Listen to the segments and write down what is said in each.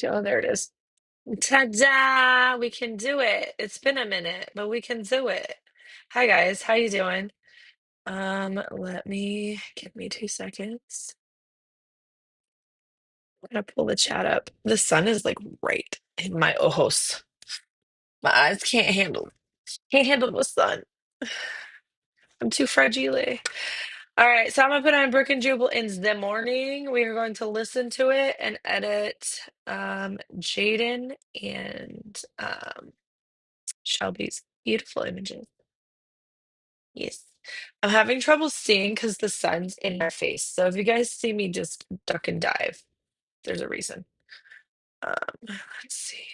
Oh, there it is. Ta-da! We can do it. It's been a minute, but we can do it. Hi guys, how you doing? Let me give me 2 seconds. I'm gonna pull the chat up. The sun is like right in my ojos. My eyes can't handle the sun. I'm too fragile. All right, so I'm gonna put on Brooke and Jubal in the morning. We are going to listen to it and edit Jaden and Shelby's beautiful images. Yes. I'm having trouble seeing because the sun's in my face. So if you guys see me just duck and dive, there's a reason. Um, let's see.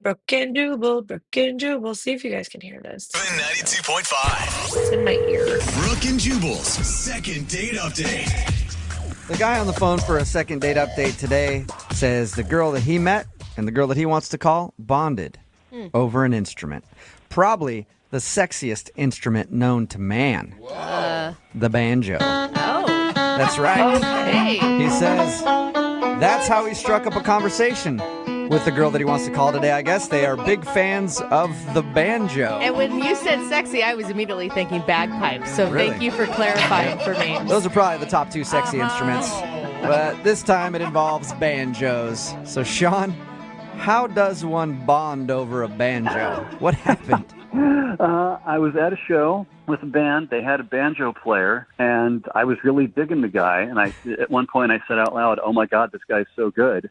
Brooke and Jubal, Brooke and Jubal. See if you guys can hear this. 92.5. It's in my ear. Brooke and Jubal's second date update. The guy on the phone for a second date update today says the girl that he met and the girl that he wants to call bonded over an instrument. Probably the sexiest instrument known to man. The banjo. Oh, That's right. hey. He says that's how he struck up a conversation with the girl that he wants to call today. I guess they are big fans of the banjo. And when you said sexy, I was immediately thinking bagpipes. So Really? thank you for clarifying for me. Those are probably the top two sexy instruments. But this time it involves banjos. So, Sean, how does one bond over a banjo? What happened? I was at a show with a band. They had a banjo player, and I was really digging the guy. And at one point, I said out loud, "Oh my God, this guy's so good!"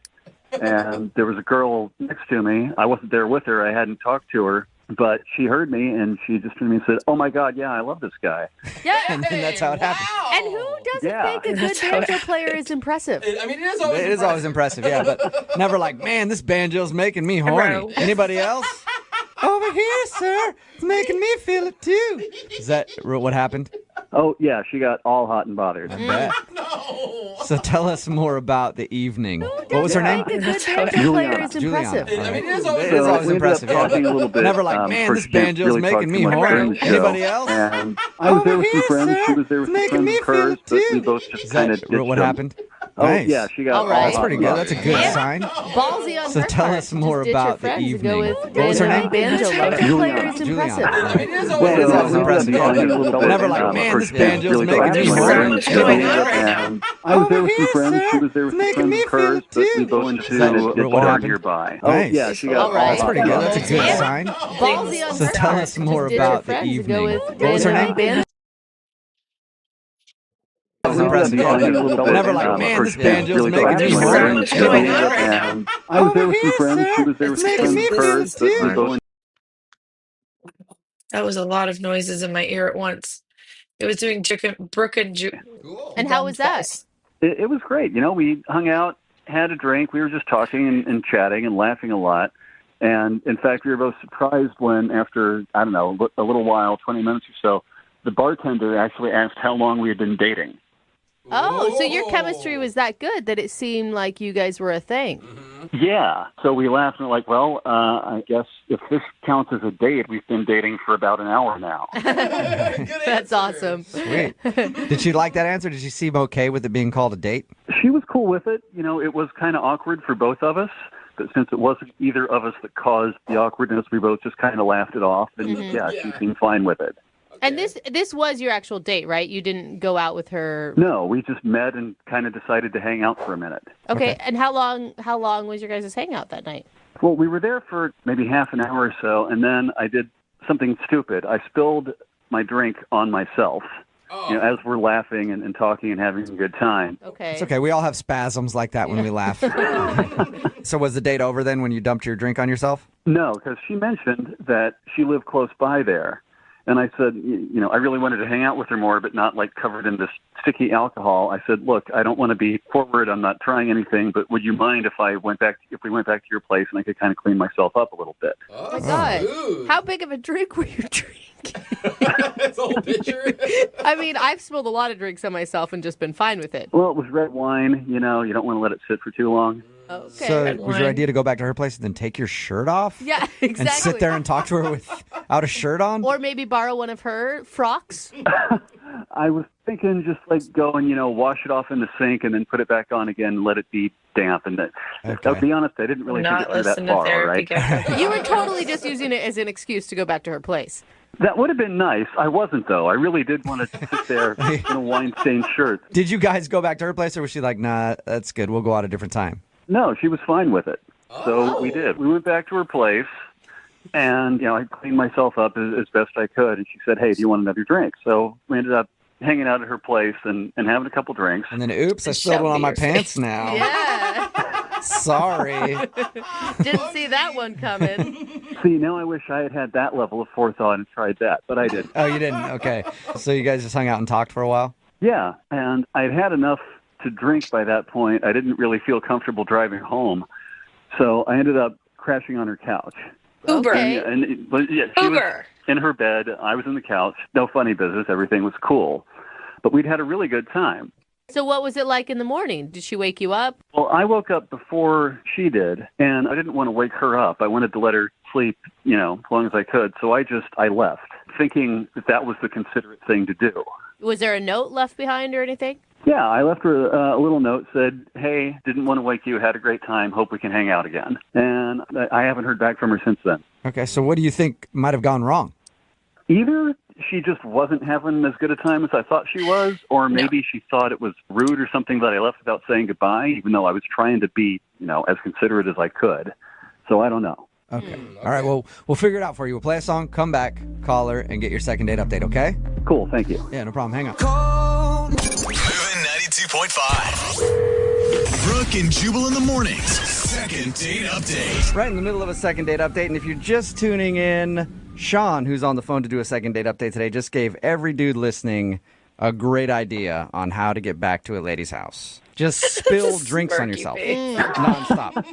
And there was a girl next to me. I wasn't there with her. I hadn't talked to her, but she heard me, and she just turned to me and said, "Oh my God, yeah, I love this guy." Yeah. And then that's how it happened. And who doesn't Yeah. think a good That's how it banjo player is impressive? I mean, it is always It is always impressive, yeah, but never like, man, this banjo's making me horny. Bro. Anybody else? Over here, sir. It's making me feel it too. Is that what happened? Oh yeah, she got all hot and bothered. I bet. So tell us more about the evening. What was her name? I think a good That's how it- banjo player is Juliana. impressive. All I mean, right. it is always It is So always we ended impressive, up yeah, talking but a little bit. never like, man, before this she didn't banjo's really talk making too me much horny. during the show. Anybody else? And I was there with some friends. She was there with some friends of hers, but we both just Is kind that of ditched what them. happened? Oh Nice. yeah, she got All right. That's pretty good. That's a good Yeah. sign. Ballsy on So her tell part. us more Just ditch your about the friends and go evening. with What was her the name? banjo lover. Banjo player is Juliana. impressive. I mean, it is It always is always we impressive, ended up yeah, talking a but little bit, never like, of man, course, this she banjo's really making talked me to my horny. friends Going about on it, right now. and I was there with some friends. She was there with some friends of hers, but we both went to a what bar happened? nearby. Nice. Oh yeah, she got All all right. That's hot pretty and good. That's a bothered. good Yeah. sign. Ballsy on So her tell part. us more Just ditch about your the friends and go evening. with What was her name? banjo. That was We ended up impressive. talking a Yeah, little but bit. never like, Of man, course, this she banjo's really making talked me to my horny. friends There's so much about going on it, right now. and I was there with some friends. She was there with It's some friends of because hers, but we both. that was a lot of noises in my ear at once. It was doing Brooke and cool. And how was that? It was great. You know, we hung out, had a drink. We were just talking and chatting and laughing a lot. And in fact, we were both surprised when, after, I don't know, a little while, 20 minutes or so, the bartender actually asked how long we had been dating. Oh, so your chemistry was that good that it seemed like you guys were a thing. Yeah. So we laughed and were like, well, I guess if this counts as a date, we've been dating for about an hour now. That's awesome. Sweet. Did she like that answer? Did she seem okay with it being called a date? She was cool with it. You know, it was kind of awkward for both of us. But since it wasn't either of us that caused the awkwardness, we both just kind of laughed it off. And yeah, she seemed fine with it. And this was your actual date, right? You didn't go out with her. No, we just met and kind of decided to hang out for a minute. Okay. And how long was your guys' hangout that night? Well, we were there for maybe half an hour or so, and then I did something stupid. I spilled my drink on myself, you know, as we're laughing and talking and having a good time. Okay. It's okay. We all have spasms like that when we laugh. So was the date over then when you dumped your drink on yourself? No, because she mentioned that she lived close by there. And I said, you know, I really wanted to hang out with her more, but not like covered in this sticky alcohol. I said, look, I don't want to be forward. I'm not trying anything, but would you mind if we went back to your place and I could kind of clean myself up a little bit? Oh my God. How big of a drink were you drinking? That's a whole picture. I mean, I've spilled a lot of drinks on myself and just been fine with it. Well, it was red wine. You know, you don't want to let it sit for too long. Okay. So was your idea to go back to her place and then take your shirt off? Yeah, exactly. And sit there and talk to her without a shirt on? Or maybe borrow one of her frocks. I was thinking just like go and, wash it off in the sink and then put it back on again and let it be damp. And I'll be honest, I didn't really think Not it through that listen to far, therapy. right? You were totally just using it as an excuse to go back to her place. That would have been nice. I wasn't, though. I really did want to sit there in a wine-stained shirt. Did you guys go back to her place, or was she like, nah, that's good, we'll go out a different time? No, she was fine with it. So we did. We went back to her place, and, I cleaned myself up as best I could. And she said, hey, do you want another drink? So we ended up hanging out at her place and having a couple drinks. And then, oops, I spilled one on my pants now. Yeah. Sorry. Didn't see that one coming. See, now I wish I had that level of forethought and tried that, but I didn't. Oh, you didn't? Okay. So you guys just hung out and talked for a while? Yeah, and I'd had enough to drink by that point. I didn't really feel comfortable driving home, so I ended up crashing on her couch. Uber. Okay. She Uber. was in her bed. I was in the couch. No funny business. Everything was cool. But we'd had a really good time. So what was it like in the morning? Did she wake you up? Well, I woke up before she did, and I didn't want to wake her up. I wanted to let her sleep, as long as I could. So I left, thinking that was the considerate thing to do. Was there a note left behind or anything? Yeah, I left her a little note, said, hey, didn't want to wake you, had a great time, hope we can hang out again. And I haven't heard back from her since then. Okay, so what do you think might have gone wrong? Either she just wasn't having as good a time as I thought she was, or maybe she thought it was rude or something that I left without saying goodbye, even though I was trying to be, as considerate as I could. So I don't know. Okay. All right, well, we'll figure it out for you. We'll play a song, come back, call her, and get your second date update, okay? Cool, thank you. Yeah, no problem. Hang on. Moving 92.5. Brooke and Jubal in the mornings. Second date update. Right in the middle of a second date update, and if you're just tuning in, Sean, who's on the phone to do a second date update today, just gave every dude listening a great idea on how to get back to a lady's house. Just spill drinks on yourself nonstop.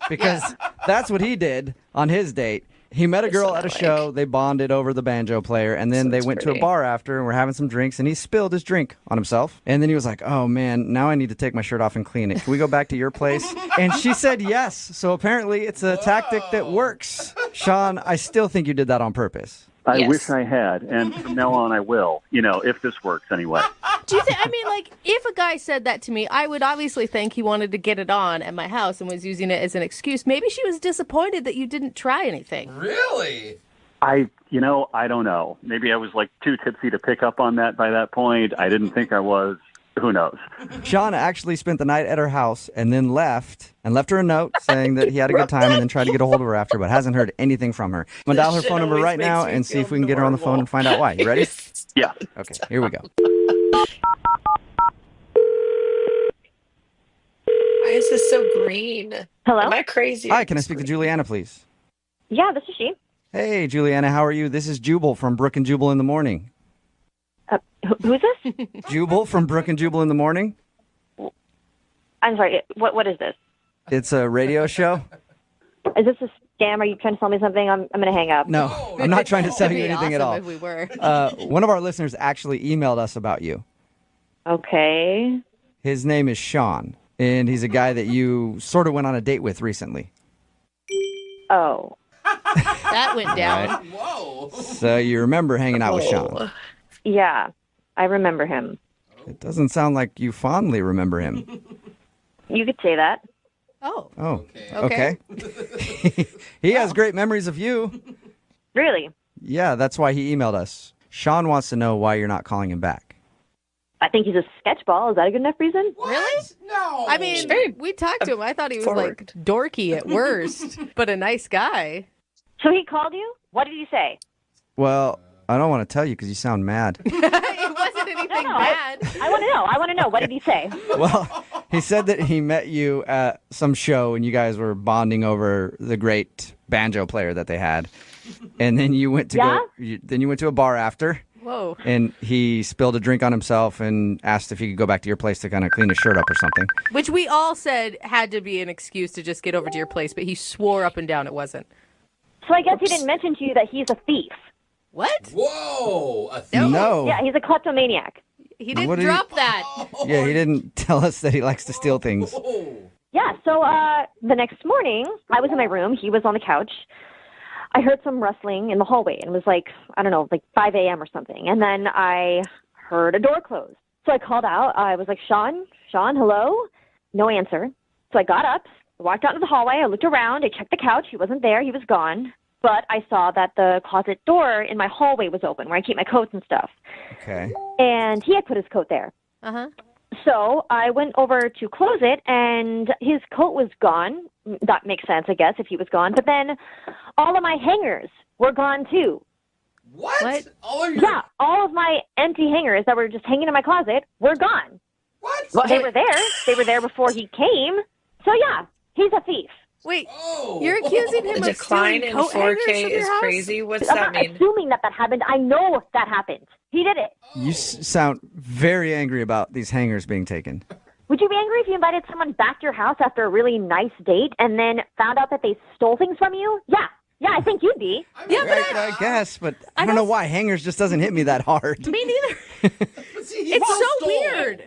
Because that's what he did on his date. He met a girl at a show, they bonded over the banjo player, and then they went to a bar after and were having some drinks, and he spilled his drink on himself. And then he was like, oh man, now I need to take my shirt off and clean it. Can we go back to your place? And she said yes. So apparently it's a tactic that works. Sean, I still think you did that on purpose. I wish I had, and from now on I will, if this works anyway. Do you think, if a guy said that to me, I would obviously think he wanted to get it on at my house and was using it as an excuse. Maybe she was disappointed that you didn't try anything. Really? I don't know. Maybe I was too tipsy to pick up on that by that point. I didn't think I was. Who knows? Sean actually spent the night at her house and then left her a note saying that he had a good time and then tried to get a hold of her after, but hasn't heard anything from her. I'm going to dial her phone number right now and see if we can get her on the phone and find out why. You ready? Yeah. Okay, here we go. Why is this so green? Hello? Am I crazy? Hi, can I speak to Juliana, please? Yeah, this is she. Hey, Juliana, how are you? This is Jubal from Brooke and Jubal in the Morning. Who's this? Jubal from Brooke and Jubal in the Morning? I'm sorry. What is this? It's a radio show. Is this a scam? Are you trying to sell me something? I'm going to hang up. No, I'm not trying to sell It'd you be anything at awesome all. if we were. One of our listeners actually emailed us about you. Okay. His name is Sean, and he's a guy that you sort of went on a date with recently. Oh. That went down. Right. Whoa. So you remember hanging out with Sean. Yeah, I remember him. It doesn't sound like you fondly remember him. You could say that. Oh. Oh, Okay. He has great memories of you. Really? Yeah, that's why he emailed us. Sean wants to know why you're not calling him back. I think he's a sketchball. Is that a good enough reason? What? Really? No. I mean, we talked to him. I thought he was Forward. dorky at worst, but a nice guy. So he called you? What did he say? Well, I don't want to tell you because you sound mad. It wasn't anything bad. I want to know. I want to know. What did he say? Well, he said that he met you at some show and you guys were bonding over the great banjo player that they had. And then you went to then you went to a bar after. Whoa. And he spilled a drink on himself and asked if he could go back to your place to kind of clean his shirt up or something. Which we all said had to be an excuse to just get over to your place, but he swore up and down it wasn't. So I guess he didn't mention to you that he's a thief. What? Whoa. A No. Yeah, he's a kleptomaniac. He didn't What did he- drop that. Yeah, he didn't tell us that he likes to steal things. Whoa. Yeah, so the next morning, I was in my room. He was on the couch. I heard some rustling in the hallway, and it was 5 a.m. or something. And then I heard a door close. So I called out. I was like, Sean, hello? No answer. So I got up, walked out into the hallway. I looked around. I checked the couch. He wasn't there. He was gone. But I saw that the closet door in my hallway was open where I keep my coats and stuff. Okay. And he had put his coat there. Uh-huh. So I went over to close it, and his coat was gone. That makes sense, I guess, if he was gone. But then all of my hangers were gone, too. What? All of your... Yeah, all of my empty hangers that were just hanging in my closet were gone. What? Well, they were there. They were there before he came. So, yeah, he's a thief. Wait, Oh. you're accusing him The of decline stealing in coat hangers 4K from your is house? crazy. What's I'm that not mean? assuming that happened. I know that happened. He did it. You sound very angry about these hangers being taken. Would you be angry if you invited someone back to your house after a really nice date and then found out that they stole things from you? Yeah, I think you'd be. Yeah, but I guess, but I don't know why hangers just doesn't hit me that hard. me neither. But see, he It's so stole. weird.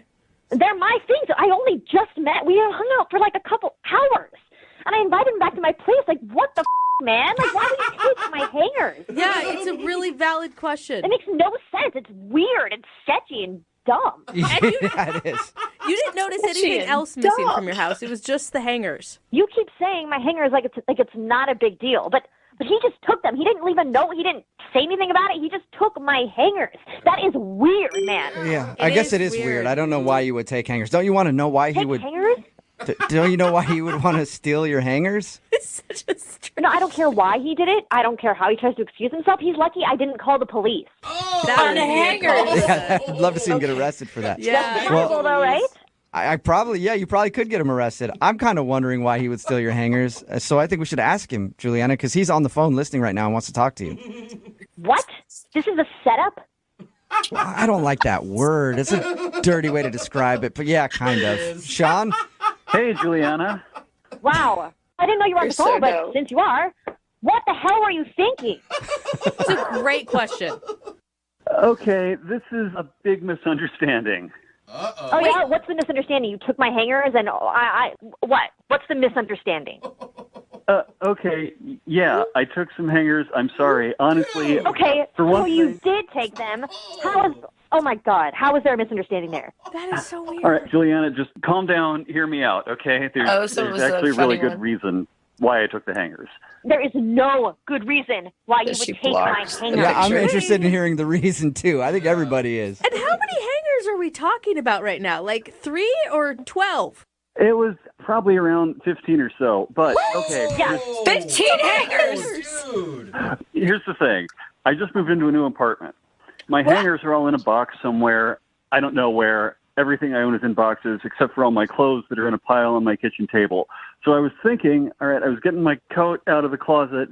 They're my things. I only just met. We hung out for like a couple hours. And I invited him back to my place. Like, what the man? Like, why would you take my hangers? Yeah, it's a really valid question. It makes no sense. It's weird and sketchy and dumb. Yeah, it is. You didn't notice Sketchy anything and else missing dumb. from your house. It was just the hangers. You keep saying my hangers like it's not a big deal, but he just took them. He didn't leave a note. He didn't say anything about it. He just took my hangers. That is weird, man. Yeah, I guess it is weird. I don't know why you would take hangers. Don't you want to know why he Take would? hangers? Don't you know why he would want to steal your hangers? It's such a strange... No, I don't care why he did it. I don't care how he tries to excuse himself. He's lucky I didn't call the police. Oh, That On would a be a hanger. call. Yeah, I'd love to see him get arrested for that. Yeah. Justifiable, though, right? I probably, you probably could get him arrested. I'm kind of wondering why he would steal your hangers. So I think we should ask him, Juliana, because he's on the phone listening right now and wants to talk to you. What? This is a setup? I don't like that word. It's a dirty way to describe it, but yeah, kind of. Sean? Hey, Juliana. Wow. I didn't know you were on You're the phone, so but dumb. since you are, what the hell were you thinking? It's a great question. Okay, this is a big misunderstanding. Uh-oh. Oh, yeah? What's the misunderstanding? You took my hangers and what? What's the misunderstanding? Okay, yeah, I took some hangers. I'm sorry. Honestly, Okay, for so one you thing. did take them. Oh my God, how is there a misunderstanding there? That is so weird. All right, Juliana, just calm down. Hear me out, okay? Oh, so it was there's a actually a really funny good one. reason why I took the hangers. There is no good reason why you That would she take my blocks the hangers. Yeah, I'm picture. interested in hearing the reason, too. I think everybody is. And how many hangers are we talking about right now? Like 3 or 12? It was probably around 15 or so, but okay. Yeah. 15 hangers! Dude. Here's the thing. I just moved into a new apartment. My hangers are all in a box somewhere. I don't know where. Everything I own is in boxes except for all my clothes that are in a pile on my kitchen table. So I was thinking, all right, I was getting my coat out of the closet,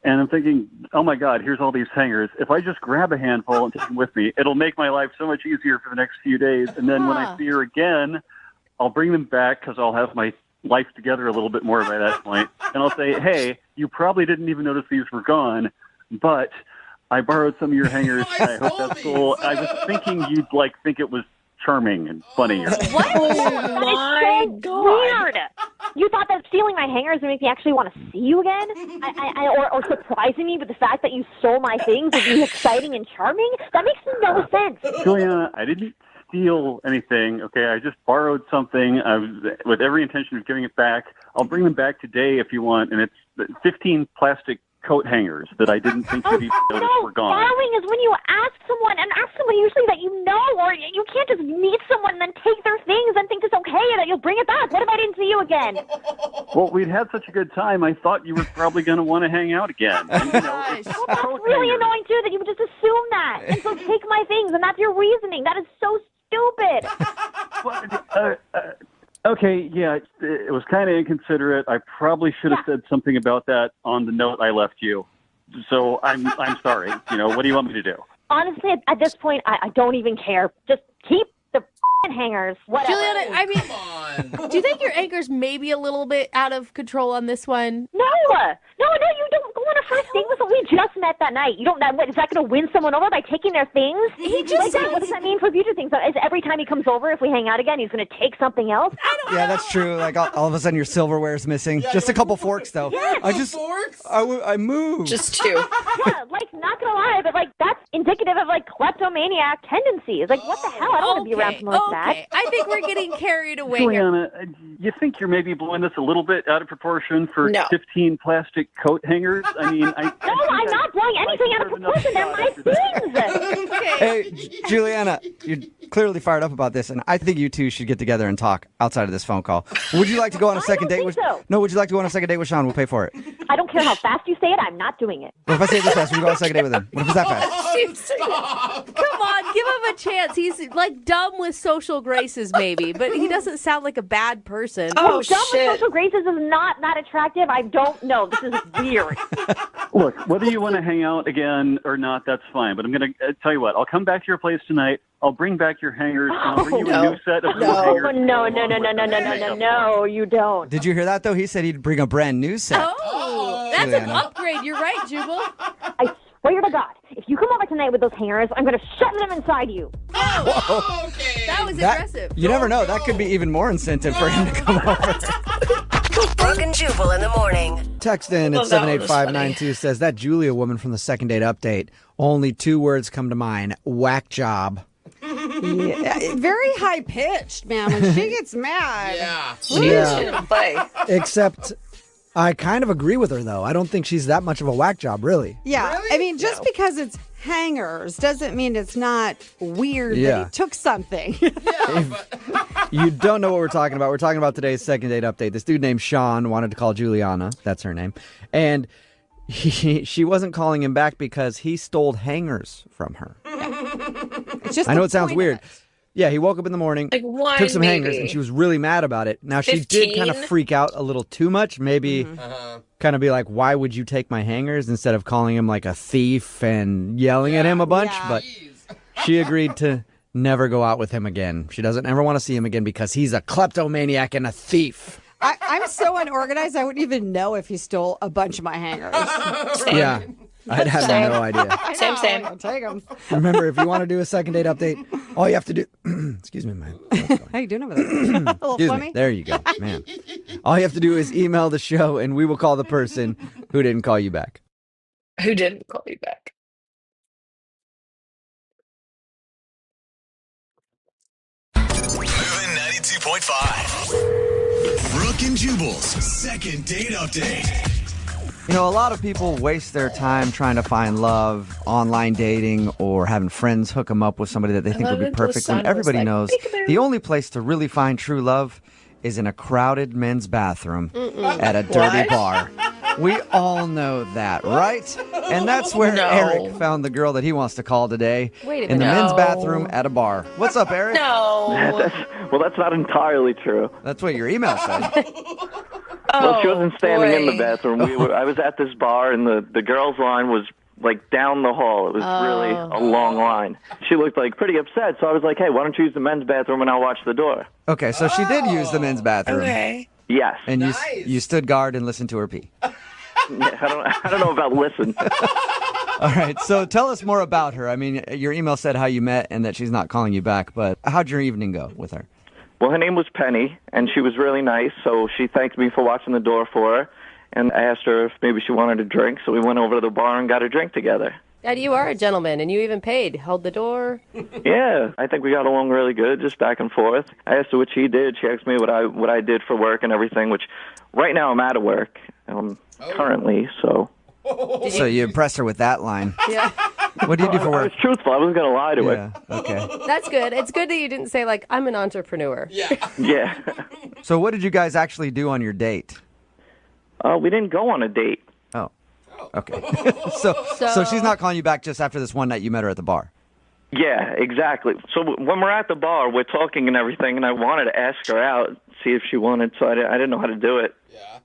and I'm thinking, oh, my God, here's all these hangers. If I just grab a handful and take them with me, it'll make my life so much easier for the next few days. And then when I see her again, I'll bring them back because I'll have my life together a little bit more by that point. And I'll say, hey, you probably didn't even notice these were gone, but I borrowed some of your hangers. I I hope stole that's cool. these. I was thinking you'd think it was charming and funny. What? Oh That my is so God. weird. You thought that stealing my hangers would make me actually want to see you again? Or surprising me with the fact that you stole my things would be exciting and charming? That makes no sense. Juliana, I didn't steal anything. Okay, I just borrowed something. I was with every intention of giving it back. I'll bring them back today if you want. And it's 15 plastic coat hangers that I didn't think you'd even notice were gone. Borrowing is when you ask someone usually that you know, or you can't just meet someone and then take their things and think it's okay and that you'll bring it back. What if I didn't see you again? Well, we'd had such a good time. I thought you were probably going to want to hang out again. And, it's Gosh. That's coat really hangers. annoying too that you would just assume that. And so take my things, and that's your reasoning. That is so stupid. Okay, yeah, it was kind of inconsiderate. I probably should have said something about that on the note I left you. So I'm sorry. What do you want me to do? Honestly, at this point, I don't even care. Just keep the hangers. Whatever. Juliana, I mean, Come on. do you think your anger's maybe a little bit out of control on this one? No, you don't go on a first date with someone. We just met that night. You don't. What, is that going to win someone over by taking their things? He just Like, what does that mean for future things? Is every time he comes over, if we hang out again, he's going to take something else? Yeah, that's true. Like all of a sudden your silverware's missing. Just a couple forks though. Forks? I moved. Just two. Yeah, like, not going to lie, but like that's indicative of like kleptomaniac tendencies. Like, what the hell? I don't want to be around someone like that. Okay, I think we're getting carried away here. Juliana, you think you're maybe blowing this a little bit out of proportion for No. 15 plastic coat hangers? I mean, No, I'm not blowing anything out of proportion. They're my things. Hey, Juliana, you're clearly fired up about this, and I think you two should get together and talk outside of this phone call. Would you like to go on a second date think with? so. No, would you like to go on a second date with Sean? We'll pay for it. I don't care how fast you say it. I'm not doing it. What if I say it this fast? We go on a second date with him. What if it's that fast? Stop. Come on, give him a chance. He's like dumb with social graces, maybe, but he doesn't sound like a bad person. Oh, Dumb with shit. social graces is not that attractive. I don't know. This is weird. Look, whether you want to hang out again or not, that's fine. But I'm going to tell you what. I'll come back to your place tonight. I'll bring back your hangers. And I'll bring you a new set of new hangers. Oh, no, you don't. Did you hear that though? He said he'd bring a brand new set. Oh, that's an Juliana. upgrade. You're right, Jubal. I swear to God, if you come over tonight with those hangers, I'm going to shove them inside you. Oh, Okay. that was That- aggressive. You never know. That could be even more incentive for him to come over. Brooke and Jubal in the morning. Text in at Well, that one was 78592 says that Julia woman from the second date update. Only two words come to mind: whack job. Yeah, very high pitched, man. When she gets mad. Yeah. Yeah. She didn't play. Except, I kind of agree with her though. I don't think she's that much of a whack job, really. Yeah. Really? I mean, just because it's hangers doesn't mean it's not weird Yeah. that he took something. You don't know what we're talking about. We're talking about today's second date update. This dude named Sean wanted to call Juliana. That's her name. And she wasn't calling him back because he stole hangers from her. It's just I know the it sounds point of weird. it. Yeah, he woke up in the morning, Like one, took some hangers, maybe. and she was really mad about it. Now, she did kind of 15? freak out a little too much. Maybe kind of be like, why would you take my hangers, instead of calling him like a thief and yelling at him a bunch. Yeah. But she agreed to never go out with him again. She doesn't ever want to see him again because he's a kleptomaniac and a thief. I'm so unorganized, I wouldn't even know if he stole a bunch of my hangers. Yeah, I'd have Same. no idea. Same. I'll take them. Remember, if you want to do a second date update, all you have to do... Excuse me, man. How you doing over there? A little Excuse phlegmy? me. There you go, man. All you have to do is email the show, and we will call the person who didn't call you back. Who didn't call you back? Moving 92.5. Brooke and Jubal's second date update. You know, a lot of people waste their time trying to find love, online dating, or having friends hook them up with somebody that they think love would be it. The perfect. sun When was everybody like, knows peekaboo. the only place to really find true love is in a crowded men's bathroom at a dirty What? bar. We all know that, right? And that's where No. Eric found the girl that he wants to call today. Wait a in the minute. men's No. bathroom at a bar. What's up, Eric? No. Well, that's not entirely true. That's what your email said. Well, she wasn't standing in the boy. bathroom. I was at this bar, and the girls' line was like down the hall. It was really a long line. She looked like pretty upset, so I was like, "Hey, why don't you use the men's bathroom and I'll watch the door?" Okay, so she did use the men's bathroom. Okay. Yes. And Nice. you stood guard and listened to her pee. Yeah, I don't know about listen. All right, so tell us more about her. I mean, your email said how you met and that she's not calling you back, but how'd your evening go with her? Well, her name was Penny, and she was really nice, so she thanked me for watching the door for her, and I asked her if maybe she wanted a drink, so we went over to the bar and got a drink together. Dad, you are a gentleman, and you even paid. Held the door. Yeah, I think we got along really good, just back and forth. I asked her what she did. She asked me what I did for work and everything, which right now I'm out of work currently, so... So you impressed her with that line. Yeah. What do you do for I work? was truthful. I wasn't going to lie to her. Yeah, okay. That's good. It's good that you didn't say, like, I'm an entrepreneur. Yeah. Yeah. So what did you guys actually do on your date? We didn't go on a date. Oh, okay. So she's not calling you back just after this one night you met her at the bar? Yeah, exactly. So when we're at the bar, we're talking and everything, and I wanted to ask her out, see if she wanted, so I didn't know how to do it. Yeah.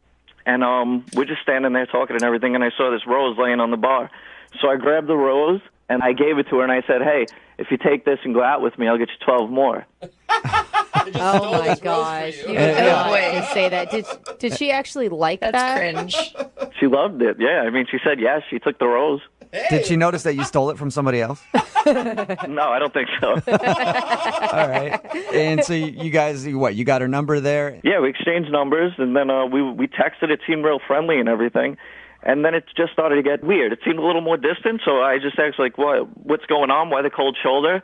And we're just standing there talking and everything, and I saw this rose laying on the bar. So I grabbed the rose, and I gave it to her, and I said, "Hey, if you take this and go out with me, I'll get you 12 more." Oh my gosh! You did Yeah. not Wait. just say that. Did she actually like That's that? cringe. She loved it. Yeah, I mean, she said yes. She took the rose. Did she notice that you stole it from somebody else? No, I don't think so. All right. And so you guys, you got her number there? Yeah, we exchanged numbers, and then we texted. It seemed real friendly and everything. And then it just started to get weird. It seemed a little more distant, so I just asked, like, what's going on? Why the cold shoulder?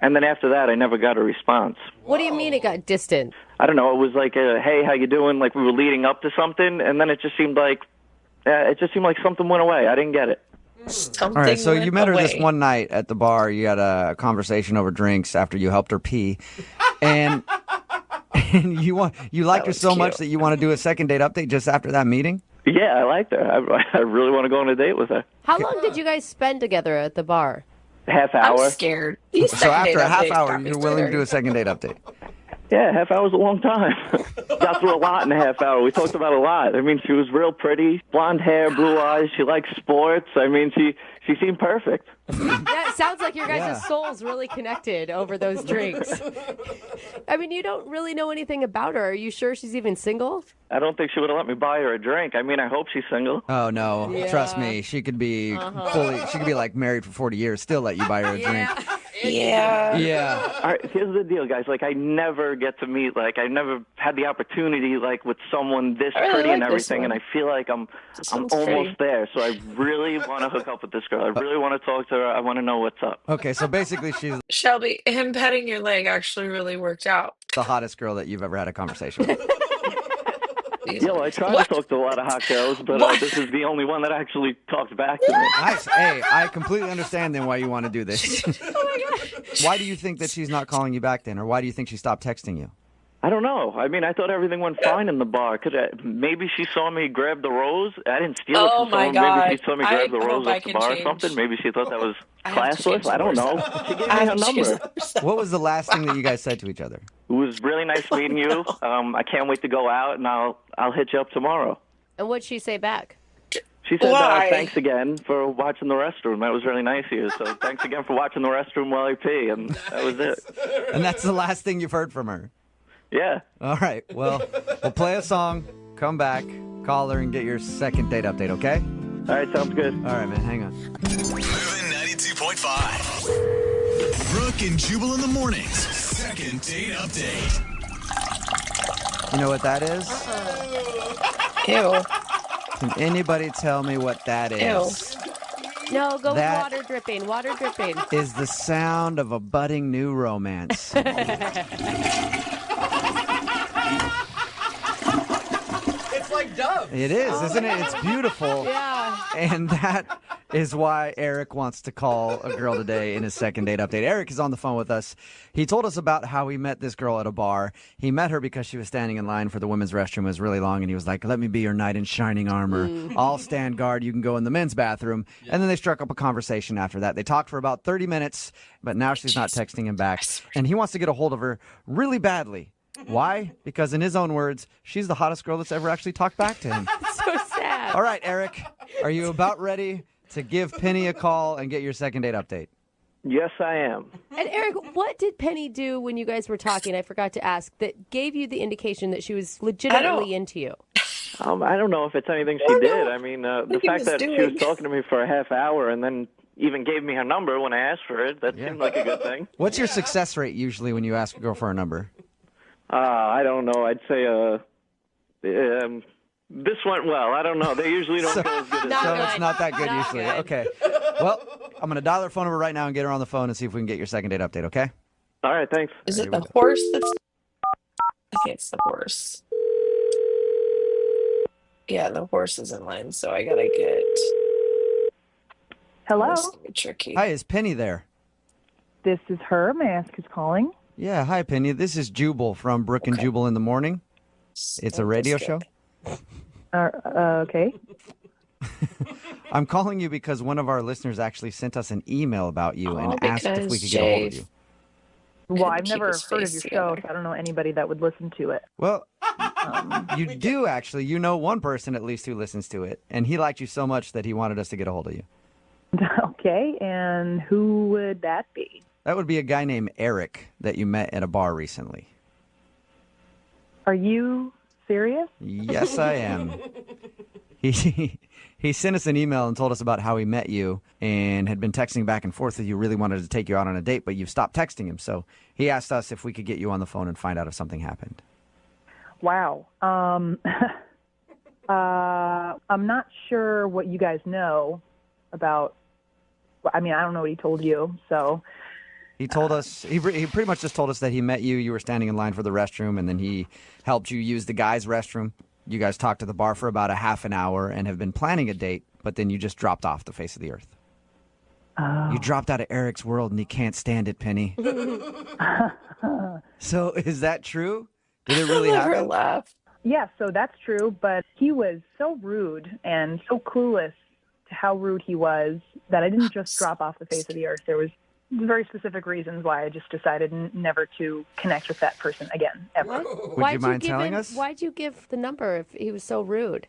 And then after that, I never got a response. What do you mean it got distant? I don't know. It was like, hey, how you doing? Like we were leading up to something, and then it just seemed like something went away. I didn't get it. All right, so you met her this one night at the bar. You had a conversation over drinks after you helped her pee. And you liked her so much that you want to do a second date update just after that meeting? Yeah, I liked her. I really want to go on a date with her. How long did you guys spend together at the bar? Half hour. I'm scared. So after a half hour, you're willing to do a second date update? Yeah, half hour's a long time. Got through a lot in a half hour. We talked about a lot. I mean, she was real pretty. Blonde hair, blue eyes. She likes sports. I mean, she seemed perfect. Yeah, it sounds like your guys' souls really connected over those drinks. I mean, you don't really know anything about her. Are you sure she's even single? I don't think she would have let me buy her a drink. I mean, I hope she's single. Oh, no. Yeah. Trust me. She could be she could be like married for 40 years, still let you buy her a drink. Yeah. Yeah. All right, here's the deal, guys. Like, I never get to meet, I never had the opportunity, with someone this I really pretty and like this everything, one. and I feel like I'm one's almost pretty. there. So I really want to hook up with this girl. I really want to talk to her. I want to know what's up. Okay, so basically she's Shelby, him petting your leg actually really worked out. the hottest girl that you've ever had a conversation with. Yeah, well, I try to talk to a lot of hot girls, but this is the only one that actually talks back to me. Nice. Hey, I completely understand then why you want to do this. Oh my gosh. Why do you think that she's not calling you back then? Or why do you think she stopped texting you? I don't know. I mean, I thought everything went fine in the bar. Maybe she saw me grab the rose. I didn't steal it Oh from my someone. God. Maybe she saw me grab the I rose hope I off the can bar or change. something. Maybe she thought that was I have to change classless. I don't the know. words. She gave me I her have to choose number. the words. What was the last thing that you guys said to each other? It was really nice meeting you. I can't wait to go out, and I'll hit you up tomorrow. And what'd she say back? She said, Why? thanks again for watching the restroom. That was really nice of you. So thanks again for watching the restroom while I pee. And that was it. And that's the last thing you've heard from her. Yeah. All right. Well, we'll play a song, come back, call her, and get your second date update, okay? All right, sounds good. All right, man. Hang on. Moving 92.5. Brooke and Jubal in the mornings. Second date update. You know what that is? Ew. Can anybody tell me what that is? No, go That- with water dripping. Water dripping. Is the sound of a budding new romance. It's like Dove. It is, isn't it? It's beautiful. Yeah. And that is why Eric wants to call a girl today in his second date update. Eric is on the phone with us. He told us about how he met this girl at a bar. He met her because she was standing in line for the women's restroom. It was really long, and he was like, let me be your knight in shining armor. I'll stand guard. You can go in the men's bathroom. And then they struck up a conversation after that. They talked for about 30 minutes, but now she's not texting him back. And he wants to get a hold of her really badly. Why? Because in his own words, she's the hottest girl that's ever actually talked back to him. So sad. All right, Eric, are you about ready to give Penny a call and get your second date update? Yes, I am. And Eric, what did Penny do when you guys were talking? I forgot to ask. That gave you the indication that she was legitimately into you. I don't know if it's anything she did. I mean, the fact that she was talking to me for a half hour and then even gave me her number when I asked for it, that seemed like a good thing. What's your success rate usually when you ask a girl for a number? I don't know. I'd say this went well. I don't know. They usually don't go as good as So good. it's not that good Not usually. good. Okay. Well, I'm going to dial her phone number right now and get her on the phone and see if we can get your second date update, okay? All right, thanks. Is it the horse that's... I think it's the horse. Yeah, the horse is in line, so I gotta get... Hello, This is gonna be tricky. Hi, is Penny there? this is her. May I ask who's calling? Yeah, hi, Penny. This is Jubal from Brooke and Jubal in the Morning. It's a radio show. Okay. I'm calling you because one of our listeners actually sent us an email about you and asked if we because could get a hold of you. Well, I've keep never his heard of face your show, together. so I don't know anybody that would listen to it. Well, you do actually. You know one person at least who listens to it, and he liked you so much that he wanted us to get a hold of you. Okay, and who would that be? That would be a guy named Eric that you met at a bar recently. Are you serious? Yes, I am. He sent us an email and told us about how he met you and had been texting back and forth with you, really wanted to take you out on a date, but you've stopped texting him. So he asked us if we could get you on the phone and find out if something happened. Wow. I'm not sure what you guys know about. I mean, I don't know what he told you, so. He told us, he pretty much just told us that he met you, you were standing in line for the restroom, and then he helped you use the guys' restroom. You guys talked at the bar for about a half an hour and have been planning a date, but then you just dropped off the face of the earth. Oh. You dropped out of Eric's world and he can't stand it, Penny. So is that true? Did it really happen? Laugh. Yeah, so that's true, but he was so rude and so clueless to how rude he was that I didn't just drop off the face of the earth. There was very specific reasons why I just decided never to connect with that person again, ever. Would you mind telling us? Why'd you give the number if he was so rude?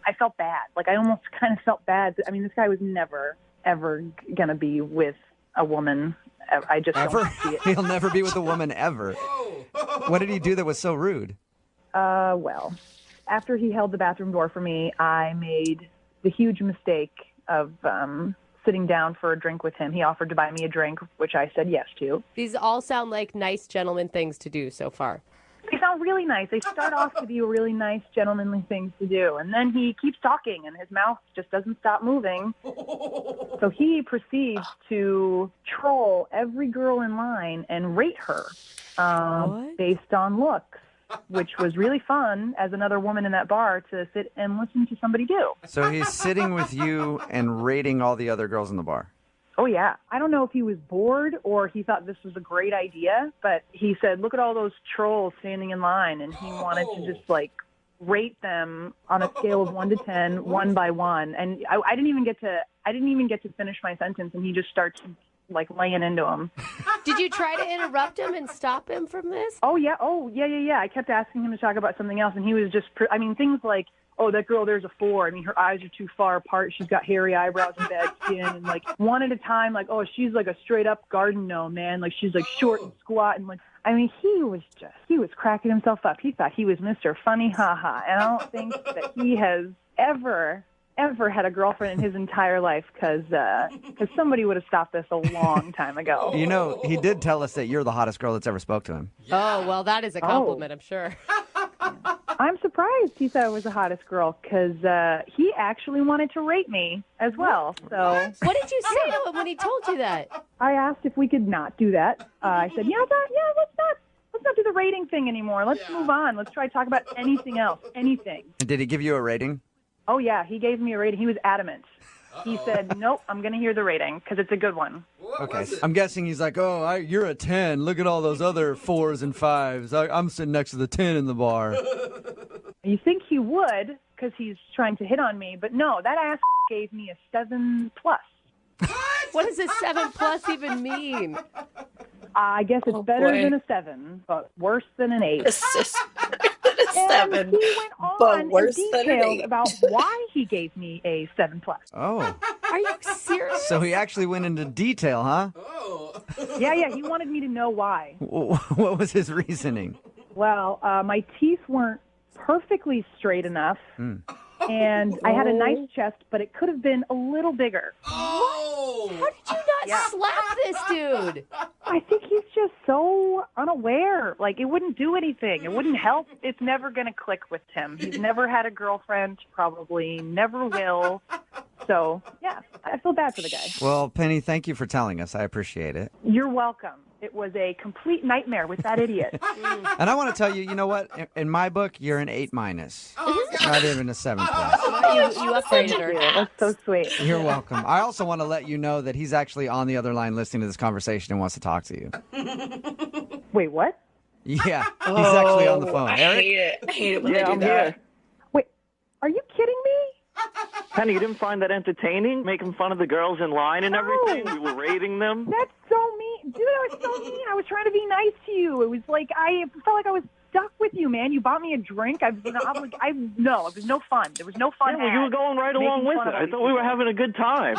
I felt bad. Like, I almost kind of felt bad. I mean, this guy was never, ever going to be with a woman. I just Ever? don't see it. He'll never be with a woman ever. What did he do that was so rude? Well, after he held the bathroom door for me, I made the huge mistake of sitting down for a drink with him. He offered to buy me a drink, which I said yes to. These all sound like nice gentleman things to do so far. They sound really nice. They start off to be really nice, gentlemanly things to do. And then he keeps talking, and his mouth just doesn't stop moving. So he proceeds to troll every girl in line and rate her based on looks, which was really fun as another woman in that bar to sit and listen to somebody do. So he's sitting with you and rating all the other girls in the bar. Oh, yeah. I don't know if he was bored or he thought this was a great idea, but he said, look at all those trolls standing in line, and he wanted to just, like, rate them on a scale of 1 to 10, one by one. And I didn't even get to finish my sentence, and he just starts, like, laying into him. Did you try to interrupt him and stop him from this? Oh, yeah. I kept asking him to talk about something else, and he was just, things like, oh, that girl, there's a 4. I mean, her eyes are too far apart. She's got hairy eyebrows and bad skin. And, like, one at a time, like, oh, she's like a straight-up garden gnome, man. Like, she's, like, short and squat. And, like, I mean, he was cracking himself up. He thought he was Mr. Funny Ha-Ha. And I don't think that he has ever had a girlfriend in his entire life because somebody would have stopped this a long time ago. You know, he did tell us that you're the hottest girl that's ever spoke to him. Oh, well, that is a compliment, I'm sure. I'm surprised he thought I was the hottest girl because he actually wanted to rate me as well. So what did you say to him when he told you that? I asked if we could not do that. I said, let's not do the rating thing anymore. Let's move on. Let's try to talk about anything else, anything. And did he give you a rating? Oh, yeah, he gave me a rating. He was adamant. He said, nope, I'm going to hear the rating because it's a good one. Okay. I'm guessing he's like, you're a 10. Look at all those other 4s and 5s. I'm sitting next to the 10 in the bar. You think he would because he's trying to hit on me, but no, that ass gave me a 7+. What does a 7+ even mean? I guess it's better than a 7, but worse than an 8. It's just And 7, he went on but in worse than an detail 8. about why he gave me a 7+. Oh. Are you serious? So he actually went into detail, huh? Yeah, he wanted me to know why. What was his reasoning? Well, my teeth weren't perfectly straight enough, and I had a nice chest, but it could have been a little bigger. How did you not slap this dude? I think he's just so unaware. Like, it wouldn't do anything. It wouldn't help. It's never going to click with him. He's never had a girlfriend, probably never will. So, yeah, I feel bad for the guy. Well, Penny, thank you for telling us. I appreciate it. You're welcome. It was a complete nightmare with that idiot. And I want to tell you, you know what? In my book, you're an 8-. Not even a 7+. You upgraded her. That's so sweet. You're welcome. I also want to let you know that he's actually on the other line listening to this conversation and wants to talk to you. Wait, what? Yeah, he's actually on the phone. I Eric? hate it. I hate it when Yeah, they do I'm that. here. Wait, are you kidding me? Penny, you didn't find that entertaining? Making fun of the girls in line and everything? We were rating them? That's so mean. Dude, I was so mean. I was trying to be nice to you. It was like, I felt like I was stuck with you, man. You bought me a drink. No, it was no fun. There was no fun. Yeah, well, you were going right along with it. I thought we were having a good time.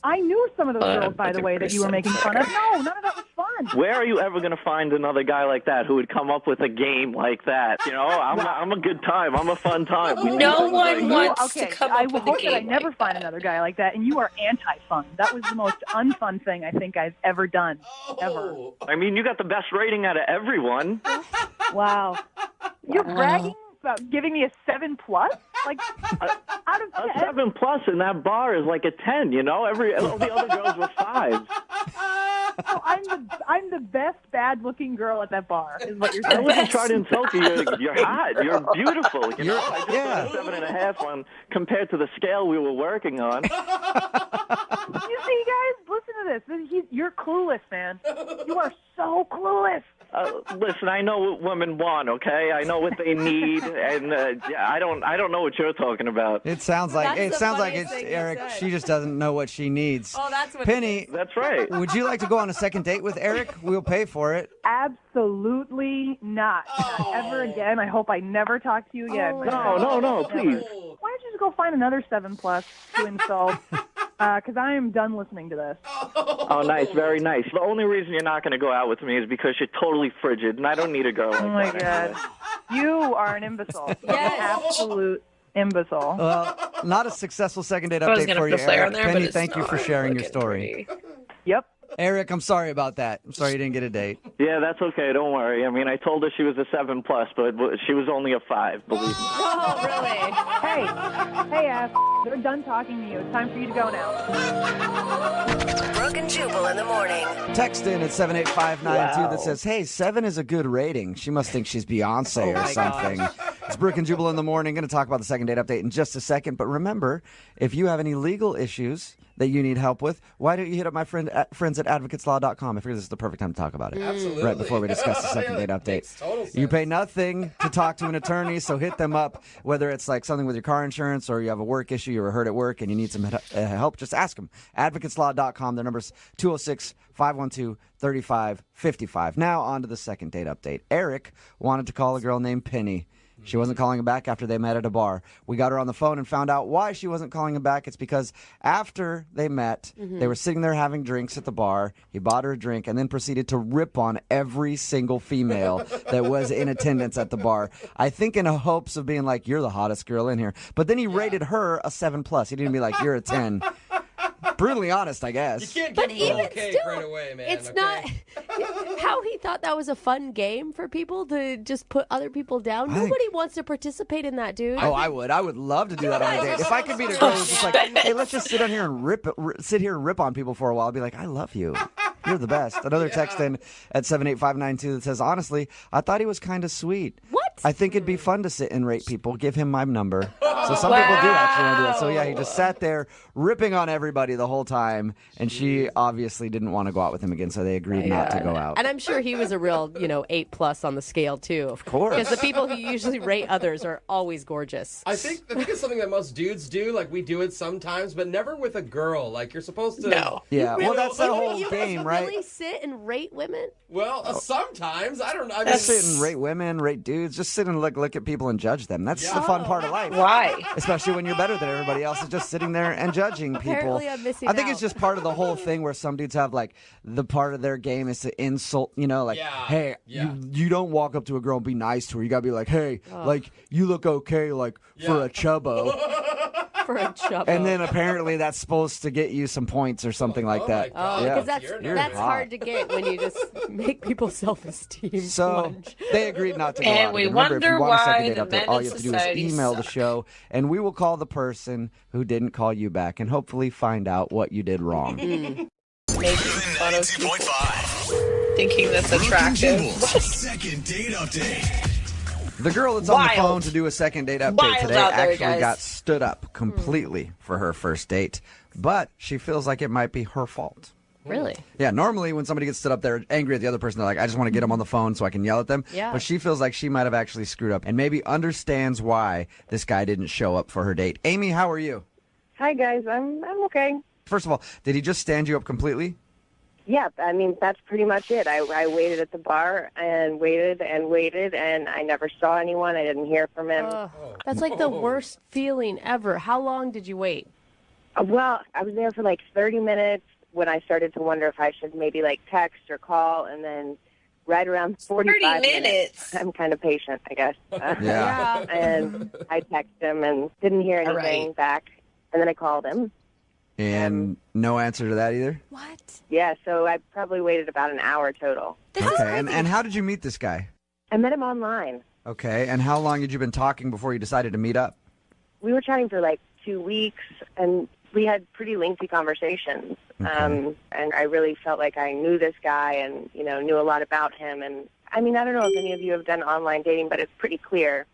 I knew some of those girls, by the way, that you were making fun of. No, none of that was fun. Where are you ever going to find another guy like that who would come up with a game like that? You know, I'm a good time. I'm a fun time. We do No things one like wants Okay, to come I up with a hope that I game never like find that. another guy like that, and you are anti-fun. That was the most unfun thing I think I've ever done, ever. I mean, you got the best rating out of everyone. Wow. You're bragging about giving me a 7+? Like, out of 10? A 7+ in that bar is like a 10. You know, all the other girls were 5s. So I'm the best bad-looking girl at that bar, is what you're I saying. wouldn't try to insult you. You're hot. You're beautiful. You know, I just got a 7.5 on compared to the scale we were working on. You see, guys, listen to this. You're clueless, man. You are so clueless. Listen, I know what women want. Okay, I know what they need, and I don't know what you're talking about. It sounds like That's the it's funniest thing you Eric. said. She just doesn't know what she needs. Oh, that's what Penny, That's right. would you like to go on a second date with Eric? We'll pay for it. Absolutely not. Not ever again. I hope I never talk to you again. No, please. Why don't you just go find another 7+ to insult? Because I am done listening to this. Oh, nice, very nice. The only reason you're not going to go out with me is because you're totally frigid, and I don't need a girl like Oh my that. God. You are an imbecile. Yes. Absolute imbecile. Well, not a successful second date I was update gonna for you, put a flare Eric. on there, Penny, but it's thank you for not sharing your looking story. pretty. Yep. Eric, I'm sorry about that. I'm sorry you didn't get a date. Yeah, that's okay. Don't worry. I mean, I told her she was a 7+, but she was only a 5. Believe me. Oh, really? Hey, ass. They're done talking to you. It's time for you to go now. Brooke and Jubal in the morning. Text in at 78592 Wow. that says, hey, 7 is a good rating. She must think she's Beyonce or my something. It's Brooke and Jubal in the morning. Going to talk about the second date update in just a second. But remember, if you have any legal issues that you need help with, why don't you hit up my friends at advocateslaw.com? I figure this is the perfect time to talk about it. Absolutely. Right before we discuss the second date update. Makes total sense. You pay nothing to talk to an attorney, so hit them up. Whether it's like something with your car insurance or you have a work issue, you were hurt at work and you need some help, just ask them. Advocateslaw.com. Their number's 206-512-3555. Now on to the second date update. Eric wanted to call a girl named Penny. She wasn't calling him back after they met at a bar. We got her on the phone and found out why she wasn't calling him back. It's because after they met, they were sitting there having drinks at the bar. He bought her a drink and then proceeded to rip on every single female that was in attendance at the bar. I think in hopes of being like, you're the hottest girl in here. But then he rated her a 7+. He didn't be like, you're a 10. Brutally honest, I guess. You can't But give them even a cake still, right away, man. it's okay? not how he thought that was a fun game for people to just put other people down. think- Nobody wants to participate in that, dude. Oh, I would. I would love to do that on a date. If I could be the girl who's just like, hey, let's just sit on here and sit here and rip on people for a while. I'd be like, I love you. You're the best. Another text in at 78592 that says, honestly, I thought he was kind of sweet. What? I think it'd be fun to sit and rate people. Give him my number. So some people do actually want to do that. So yeah, he just sat there ripping on everybody the whole time, and she obviously didn't want to go out with him again, so they agreed not to go out. And I'm sure he was a real, 8+ on the scale too. Of course. Because the people who usually rate others are always gorgeous. I think it's something that most dudes do. Like, we do it sometimes, but never with a girl. Like, you're supposed to. No. Yeah, well, that's the You- whole you game, guys right? really sit and rate women? Well, sometimes. I don't know. I mean, Sit and rate women, rate dudes. Just sit and look at people and judge them. That's the fun part of life. Why? Especially when you're better than everybody else, is just sitting there and judging people. Apparently I'm missing I think it's out. just part of the whole thing where some dudes have like the part of their game is to insult, like, hey, you don't walk up to a girl and be nice to her. You gotta be like, hey, like, you look okay, like, for a chubbo. For a chubbo. And then apparently that's supposed to get you some points or something like that. Oh, Yeah. because You're that's hot. hard to get when you just make people's self-esteem So plunge. they agreed not to go And out. we Again. Remember, if you wonder want a second why date the update, men all in you have to do is society email the suck. show, and we will call the person who didn't call you back and hopefully find out what you did wrong. Making fun of people 92.5. thinking that's Brooke and attractive. Jubal's second date update. The girl that's on the Wild. phone to do a second date update Wild today out there, actually guys. got stood up completely for her first date, but she feels like it might be her fault. Really? Yeah, normally when somebody gets stood up, they're angry at the other person. They're like, I just want to get them on the phone so I can yell at them. Yeah. But she feels like she might have actually screwed up and maybe understands why this guy didn't show up for her date. Amy, how are you? Hi, guys. I'm okay. First of all, did he just stand you up completely? Yeah, I mean, that's pretty much it. I waited at the bar and waited, and I never saw anyone. I didn't hear from him. That's like the worst feeling ever. How long did you wait? Well, I was there for like 30 minutes when I started to wonder if I should maybe like text or call, and then right around 45 minutes. I'm kind of patient, I guess. Yeah. And I texted him and didn't hear All anything right. back, and then I called him. And no answer to that either? What? Yeah, so I probably waited about an hour total. Okay, and how did you meet this guy? I met him online. Okay, and how long had you been talking before you decided to meet up? We were chatting for like 2 weeks, and we had pretty lengthy conversations. And I really felt like I knew this guy and, you know, knew a lot about him. And, I mean, I don't know if any of you have done online dating, but it's pretty clear,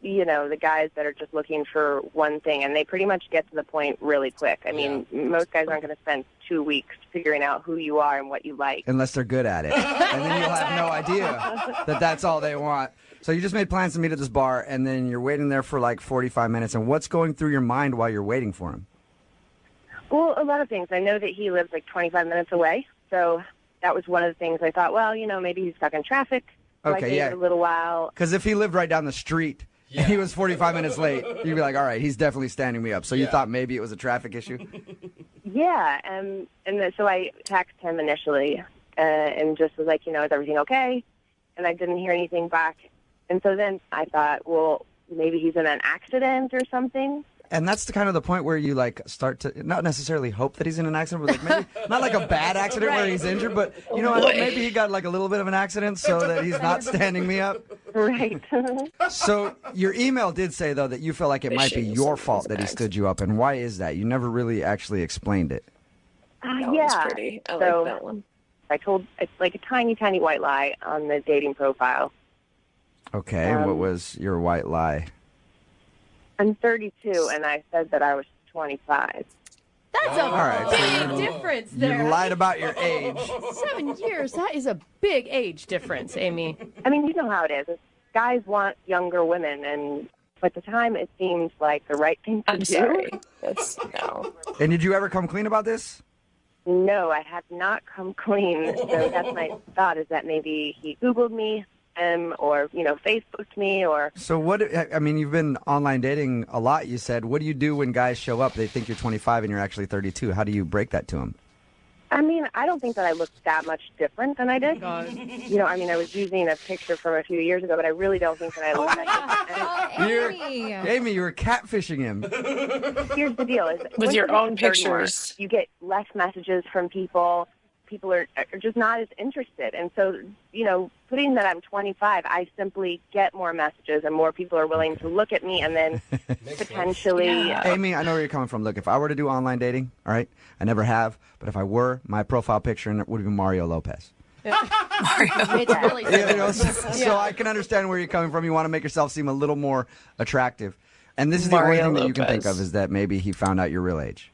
you know, the guys that are just looking for one thing, and they pretty much get to the point really quick. I mean, most guys aren't going to spend 2 weeks figuring out who you are and what you like. Unless they're good at it. And then you'll have no idea that that's all they want. So you just made plans to meet at this bar, and then you're waiting there for like 45 minutes. And what's going through your mind while you're waiting for him? Well, a lot of things. I know that he lives like 25 minutes away, so that was one of the things I thought, well, you know, maybe he's stuck in traffic. So I gave it a little while. Because if he lived right down the street and he was 45 minutes late, you'd be like, all right, he's definitely standing me up. So you thought maybe it was a traffic issue? Yeah, so I texted him initially and just was like, you know, is everything okay? And I didn't hear anything back. And so then I thought, well, maybe he's in an accident or something. And that's the kind of the point where you like start to not necessarily hope that he's in an accident, but like maybe not like a bad accident where he's injured, but you know, I hope maybe he got like a little bit of an accident so that he's not standing me up. Right. So your email did say though that you feel like it might be your fault that he stood you up, and why is that? You never really actually explained it. That one's pretty. I like that one. I told it's like a tiny, tiny white lie on the dating profile. Okay, and what was your white lie? I'm 32, and I said that I was 25. That's a All right, big difference there. You lied about your age. 7 years, that is a big age difference, Amy. I mean, you know how it is. Guys want younger women, and at the time, it seems like the right thing to do. Sorry. That's no. And did you ever come clean about this? No, I have not come clean. So that's my thought, is that maybe he Googled me, or, you know, Facebooked me, or... So what, I mean, you've been online dating a lot, you said. What do you do when guys show up, they think you're 25 and you're actually 32? How do you break that to them? I mean, I don't think that I look that much different than I did. You know, I mean, I was using a picture from a few years ago, but I really don't think that I look that different. Amy, you were catfishing him. Here's the deal. With your own 30 pictures. you get less messages from people. People are just not as interested. And so, you know, putting that I'm 25, I simply get more messages and more people are willing to look at me and then potentially... Amy, I know where you're coming from. Look, if I were to do online dating, all right, I never have, but if I were, my profile picture would be Mario Lopez. It's really You know, so I can understand where you're coming from. You want to make yourself seem a little more attractive. And this is the only Mario thing that you can think Lopez. of is that maybe he found out your real age.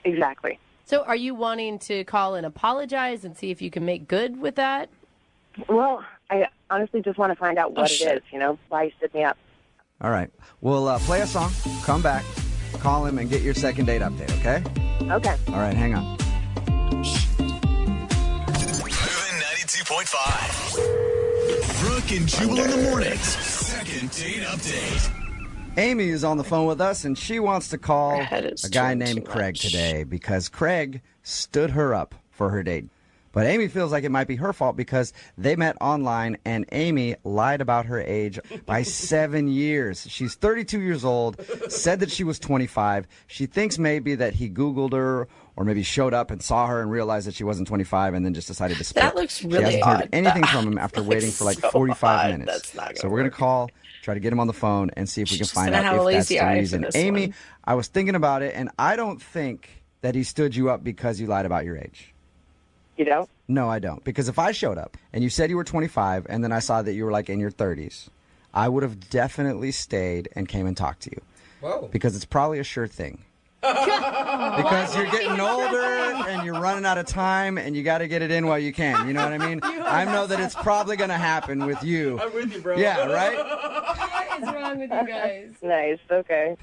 Exactly. So are you wanting to call and apologize and see if you can make good with that? Well, I honestly just want to find out what it shit. is, you know, why you stood me up. All right. We'll play a song, come back, call him, and get your second date update, okay? Okay. All right, hang on. Moving 92.5. Brooke and Jubal in the mornings. Second date update. Amy is on the phone with us, and she wants to call Her head is a guy turned named too Craig much. today because Craig stood her up for her date. But Amy feels like it might be her fault because they met online and Amy lied about her age by 7 years. She's 32 years old, said that she was 25. She thinks maybe that he Googled her or maybe showed up and saw her and realized that she wasn't 25 and then just decided to split. That looks She really hasn't heard odd. anything from him after waiting for like so 45 odd. minutes. That's not gonna So we're going to call, try to get him on the phone and see if we can She's find gonna out have a if that's lazy the eye for reason. this Amy, one. I was thinking about it and I don't think that he stood you up because you lied about your age. You know? No, I don't. Because if I showed up and you said you were 25 and then I saw that you were like in your 30s, I would have definitely stayed and came and talked to you. Whoa. Because it's probably a sure thing. Because you're getting older and you're running out of time and you got to get it in while you can. You know what I mean? I know that it's probably going to happen with you. I'm with you, bro. Yeah, right? What is wrong with you guys? Nice. Okay.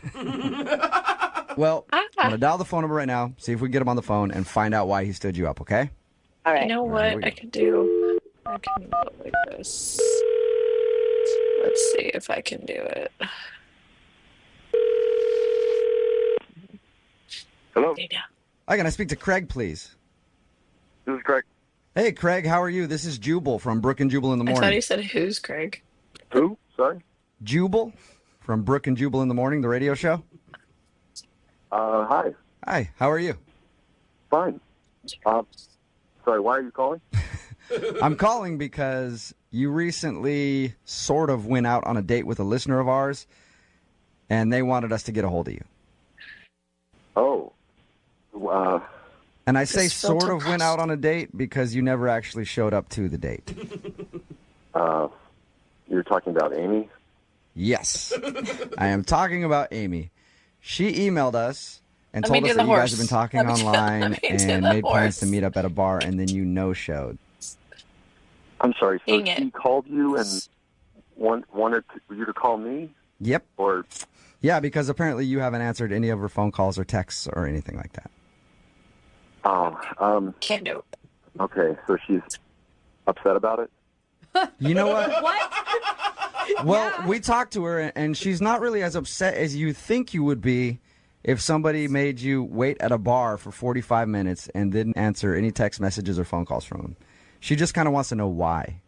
Well, I'm going to dial the phone number right now, see if we can get him on the phone and find out why he stood you up, okay? All right. You know right, what we I go. could do? I can go like this. Let's see if I can do it. Hello? Hi, can I speak to Craig, please? This is Craig. Hey, Craig, how are you? This is Jubal from Brooke and Jubal in the I Morning. thought he said, who's Craig? Who? Sorry? Jubal from Brooke and Jubal in the Morning, the radio show. Hi. Hi, how are you? Fine. Sorry, why are you calling? I'm calling because you recently sort of went out on a date with a listener of ours, and they wanted us to get a hold of you. Oh. And I say sort of went out on a date because you never actually showed up to the date. You're talking about Amy? Yes. I am talking about Amy. She emailed us and Let me told us do that the you guys horse. have been talking Let me do online the and made plans horse. to meet up at a bar, and then you no-showed. I'm sorry, so Dang he it. called you and wanted you to call me? Yep. Or Yeah, because apparently you haven't answered any of her phone calls or texts or anything like that. Can't do it. Okay, so she's upset about it? You know what? What? Well, we talked to her, and she's not really as upset as you think you would be if somebody made you wait at a bar for 45 minutes and didn't answer any text messages or phone calls from them. She just kind of wants to know why.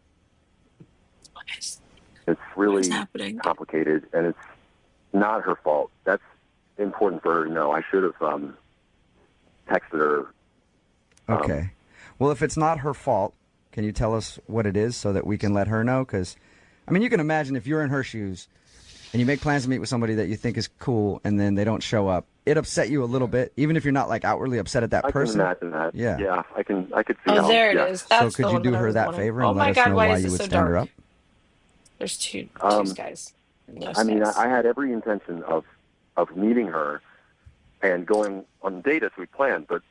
It's really complicated, and it's not her fault. That's important for her to know. I should have texted her. Okay. Well, if it's not her fault, can you tell us what it is so that we can let her know? Because, I mean, you can imagine if you're in her shoes and you make plans to meet with somebody that you think is cool and then they don't show up, it upset you a little bit, even if you're not like outwardly upset at that person. I can imagine that. Yeah. Yeah, I could see Oh, how. there it yeah. is. That's So could the you one do that I her was that wanting. favor Oh and my let us God, know why why is you this would so stand her dark? up? There's two guys. No I mean, space. I had every intention of meeting her and going on a date as we planned, but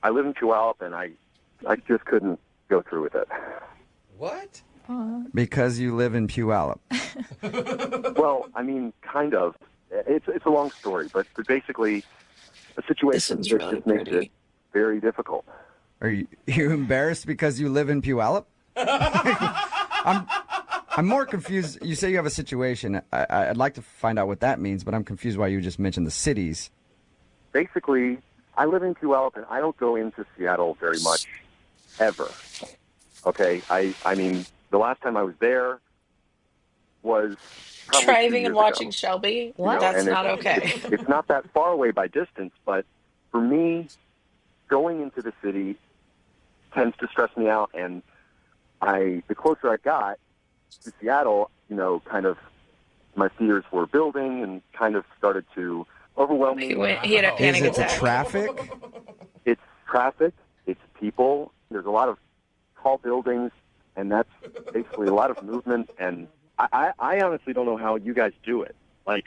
I live in Puyallup, and I just couldn't go through with it. What? Because you live in Puyallup. Well, I mean, kind of. It's a long story, but basically, a situation This that one's really just makes pretty. it very difficult. Are you embarrassed because you live in Puyallup? I'm more confused. You say you have a situation. I'd like to find out what that means, but I'm confused why you just mentioned the cities. Basically, I live in Puyallup, and I don't go into Seattle very much, ever. Okay? I mean, the last time I was there was probably 2 Driving years and watching ago. Shelby? You know, That's and not okay. It's not that far away by distance, but for me, going into the city tends to stress me out, and the closer I got to Seattle, you know, kind of my fears were building and kind of started to overwhelm me. He had a panic Is it the attack. traffic? It's traffic, it's people, there's a lot of tall buildings, and that's basically a lot of movement, and I honestly don't know how you guys do it. Like,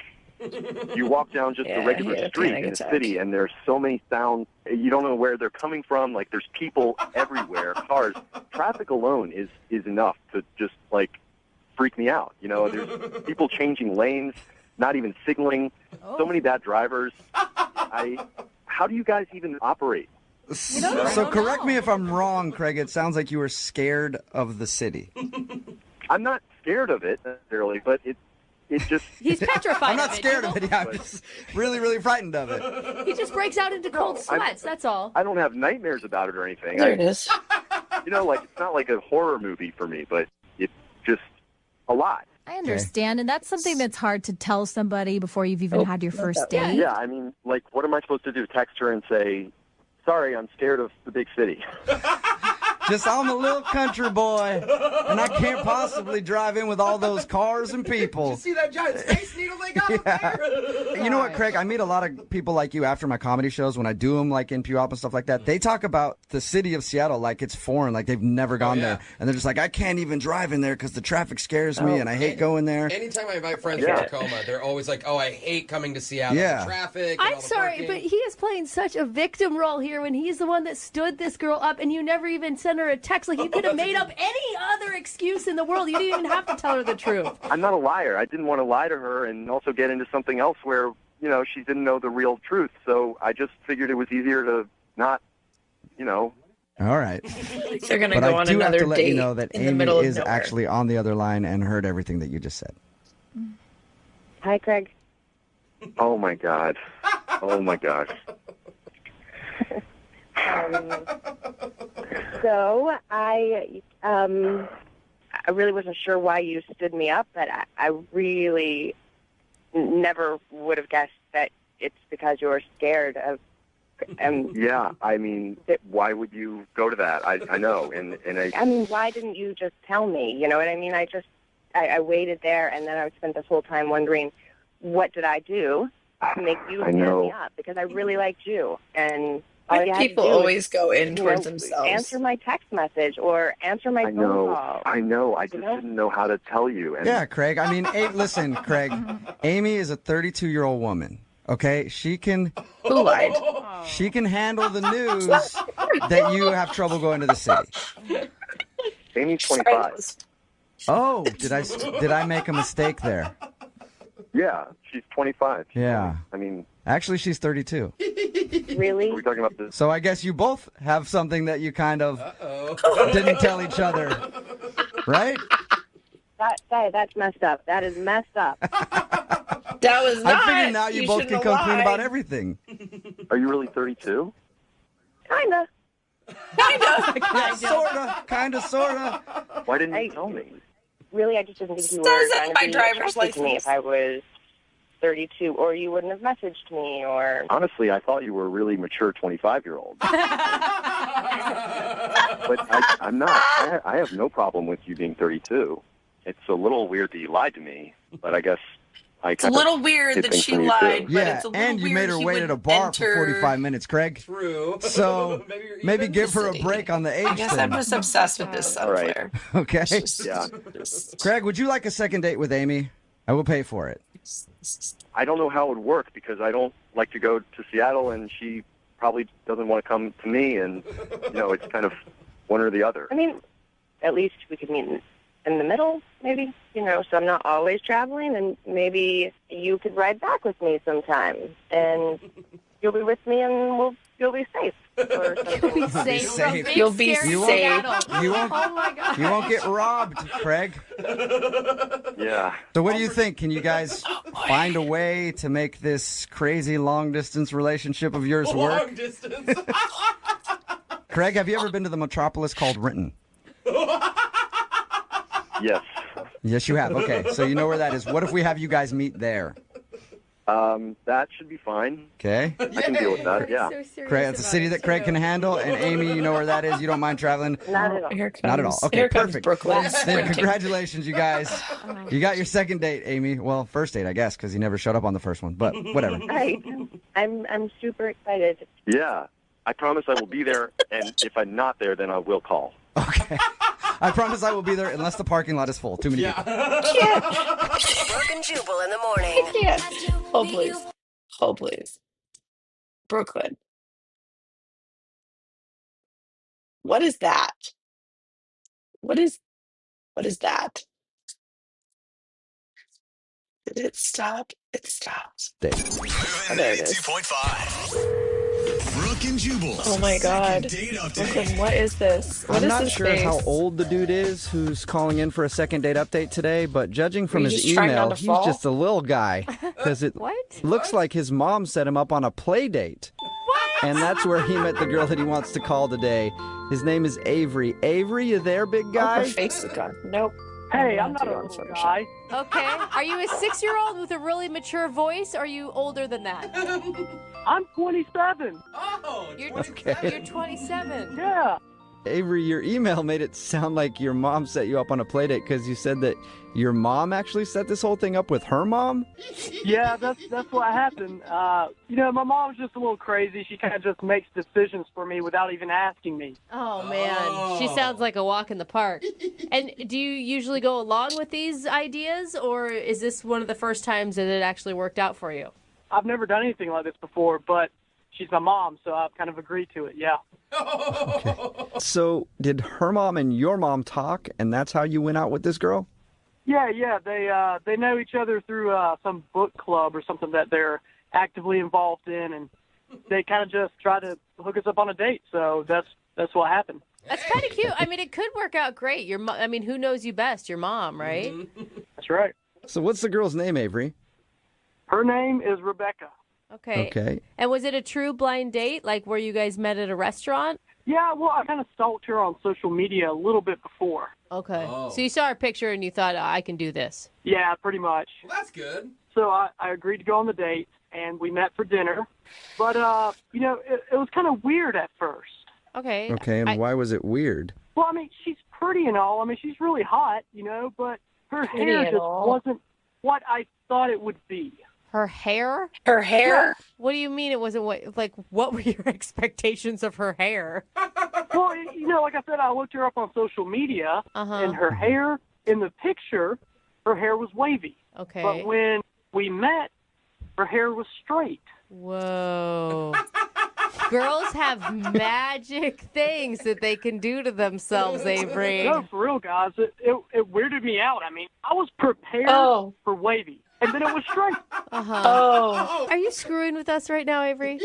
you walk down just a Yeah, regular he had a street panic in the attack. city, and there's so many sounds. You don't know where they're coming from. Like, there's people everywhere, cars. Traffic alone is enough to just, like, freak me out. You know, there's people changing lanes, not even signaling. So many bad drivers. How do you guys even operate? So correct me if I'm wrong, Craig. It sounds like you were scared of the city. I'm not scared of it necessarily, but it just... He's petrified I'm not of it, scared Jubal. of it. Yeah, I'm just really, really frightened of it. He just breaks out into cold sweats, that's all. I don't have nightmares about it or anything. There it is. You know, like, it's not like a horror movie for me, but it's just a lot. I understand, and that's something that's hard to tell somebody before you've even had your first date. Yeah, I mean, like, what am I supposed to do? Text her and say, sorry, I'm scared of the big city. Just I'm a little country boy, and I can't possibly drive in with all those cars and people. See that giant space needle they got up there? You know what, Craig? I meet a lot of people like you after my comedy shows when I do them, like in Puyallup and stuff like that. They talk about the city of Seattle like it's foreign, like they've never gone there, and they're just like, I can't even drive in there because the traffic scares me, and I hate going there. Anytime I invite friends from Tacoma, they're always like, "Oh, I hate coming to Seattle. Yeah. The traffic." And I'm all the sorry, parking." but he is playing such a victim role here when he's the one that stood this girl up and you never even sent her a text. Like, you could have made up any other excuse in the world. You didn't even have to tell her the truth. I'm not a liar. I didn't want to lie to her and also get into something else where, you know, she didn't know the real truth. So I just figured it was easier to not, you know. All right. They're going to But go I on do have another to let date you know that in the Amy middle of is nowhere. actually on the other line and heard everything that you just said. Hi, Craig. Oh, my God. Oh, my gosh. So I really wasn't sure why you stood me up, but I really never would have guessed that it's because you were scared of. Yeah, I mean, why would you go to that? I know, I mean, why didn't you just tell me? You know what I mean? I waited there, and then I spent this whole time wondering, what did I do to make you stand me up? Because I really liked you, and all you had People to do always is, go in towards themselves. answer my text message or answer my phone call. I know. I just didn't know how to tell you. And Yeah, Craig. I mean, listen, Craig. Amy is a 32-year-old woman. Okay, she can. Who lied? She can handle the news that you have trouble going to the city. Amy's 25. Oh, did I make a mistake there? Yeah, she's 25. Yeah. I mean, actually, she's 32. Really? Are we talking about this? So I guess you both have something that you kind of didn't tell each other, right? That's messed up. That is messed up. That was not. I figured now you both can come clean about everything. Are you really 32? Kinda. Yeah, sorta. Why didn't you tell me? Really, I just didn't think you were Says it trying in to my be driver's attracted to me license. if I was 32, or you wouldn't have messaged me, or... Honestly, I thought you were a really mature 25-year-old. But I'm not. I have no problem with you being 32. It's a little weird that you lied to me, but I guess It's a little weird that she lied, but Yeah, it's a little and you weird made her he wait would at a bar enter... for 45 minutes, Craig. True. So maybe give her a break on the age I guess thing. I'm just obsessed with this sunflare. Okay. Yeah. Craig, would you like a second date with Amy? I will pay for it. I don't know how it would work because I don't like to go to Seattle, and she probably doesn't want to come to me, and it's kind of one or the other. I mean, at least we could meet in the middle, maybe, so I'm not always traveling, and maybe you could ride back with me sometime, and you'll be with me, and you'll be safe. Or You'll be safe. safe. You'll be Scary safe. Seattle. You won't, Oh my God. you won't get robbed, Craig. Yeah. So what do you think? Can you guys find a way to make this crazy long-distance relationship of yours work? Long distance. Craig, have you ever been to the metropolis called Renton? Yes. Yes, you have. Okay, so you know where that is. What if we have you guys meet there? That should be fine. Okay. I can deal with that. Yeah. Craig, it's a city that Craig can handle. And Amy, you know where that is. You don't mind traveling? Not at all. Here comes, Not at all. Okay, here comes perfect. Brooklyn. Then congratulations, you guys. You got your second date, Amy. Well, first date, I guess, because you never showed up on the first one. But whatever. Right. I'm super excited. Yeah. I promise I will be there, and if I'm not there, then I will call. Okay. I promise I will be there unless the parking lot is full. Too many people. Brooke and Jubal in the morning. Yeah. Oh, please. Oh, please. Brooklyn. What is that? What is that? Did it stop? It stopped. Date. Oh, there it is. 92.5. Brooke and Jubal. Oh my God. Second date update. Brooklyn, what is this? What I'm is not this sure face? how old the dude is who's calling in for a second date update today, but judging from Were you his just trying email, not to he's fall? just a little guy. Because it looks like his mom set him up on a play date. And that's where he met the girl that he wants to call today. His name is Avery. Avery, you there, big Oh, guy? her face is gone. Nope. Hey, I'm not a little guy. Okay. Are you a 6-year-old with a really mature voice, or are you older than that? I'm 27. Oh, You're 27. Yeah. Avery, your email made it sound like your mom set you up on a play date because you said that your mom actually set this whole thing up with her mom? Yeah, that's what happened. My mom's just a little crazy. She kind of just makes decisions for me without even asking me. Oh, man. She sounds like a walk in the park. And do you usually go along with these ideas, or is this one of the first times that it actually worked out for you? I've never done anything like this before, but she's my mom, so I've kind of agreed to it, yeah. So did her mom and your mom talk, and that's how you went out with this girl? Yeah, they know each other through some book club or something that they're actively involved in, and they kind of just try to hook us up on a date. So that's what happened. That's kind of cute. I mean, it could work out great. Who knows you best? Your mom, right? That's right. So what's the girl's name, Avery? Her name is Rebecca. Okay. Okay. And was it a true blind date, like where you guys met at a restaurant? Yeah, well, I kind of stalked her on social media a little bit before. Okay. So you saw her picture and you thought, I can do this. Yeah, pretty much. Well, that's good. So I agreed to go on the date, and we met for dinner. But, it was kind of weird at first. Okay. Okay, and why was it weird? Well, I mean, she's pretty and all. I mean, she's really hot, but her Pretty hair and just all. wasn't what I thought it would be. Her hair? Her hair? What do you mean it wasn't what were your expectations of her hair? Well, like I said, I looked her up on social media, and her hair in the picture, her hair was wavy. Okay. But when we met, her hair was straight. Whoa. Girls have magic things that they can do to themselves, Avery. No, for real, guys. It weirded me out. I mean, I was prepared for wavy, and then it was straight. Oh. Are you screwing with us right now, Avery?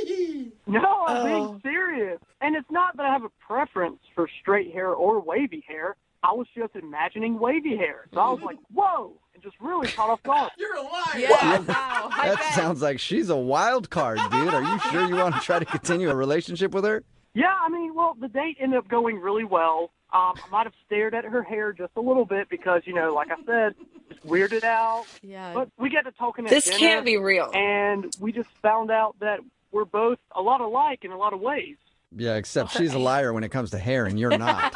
No, I'm being serious. And it's not that I have a preference for straight hair or wavy hair. I was just imagining wavy hair. So I was like, whoa, and just really caught off guard. You're a liar. Yeah, wow. That sounds like she's a wild card, dude. Are you sure you want to try to continue a relationship with her? Yeah, I mean, well, the date ended up going really well. I might have stared at her hair just a little bit because, like I said, it's weirded out. Yeah. But we got to talking at This dinner, can't be real. And we just found out that we're both a lot alike in a lot of ways. Yeah, except she's a liar when it comes to hair, and you're not.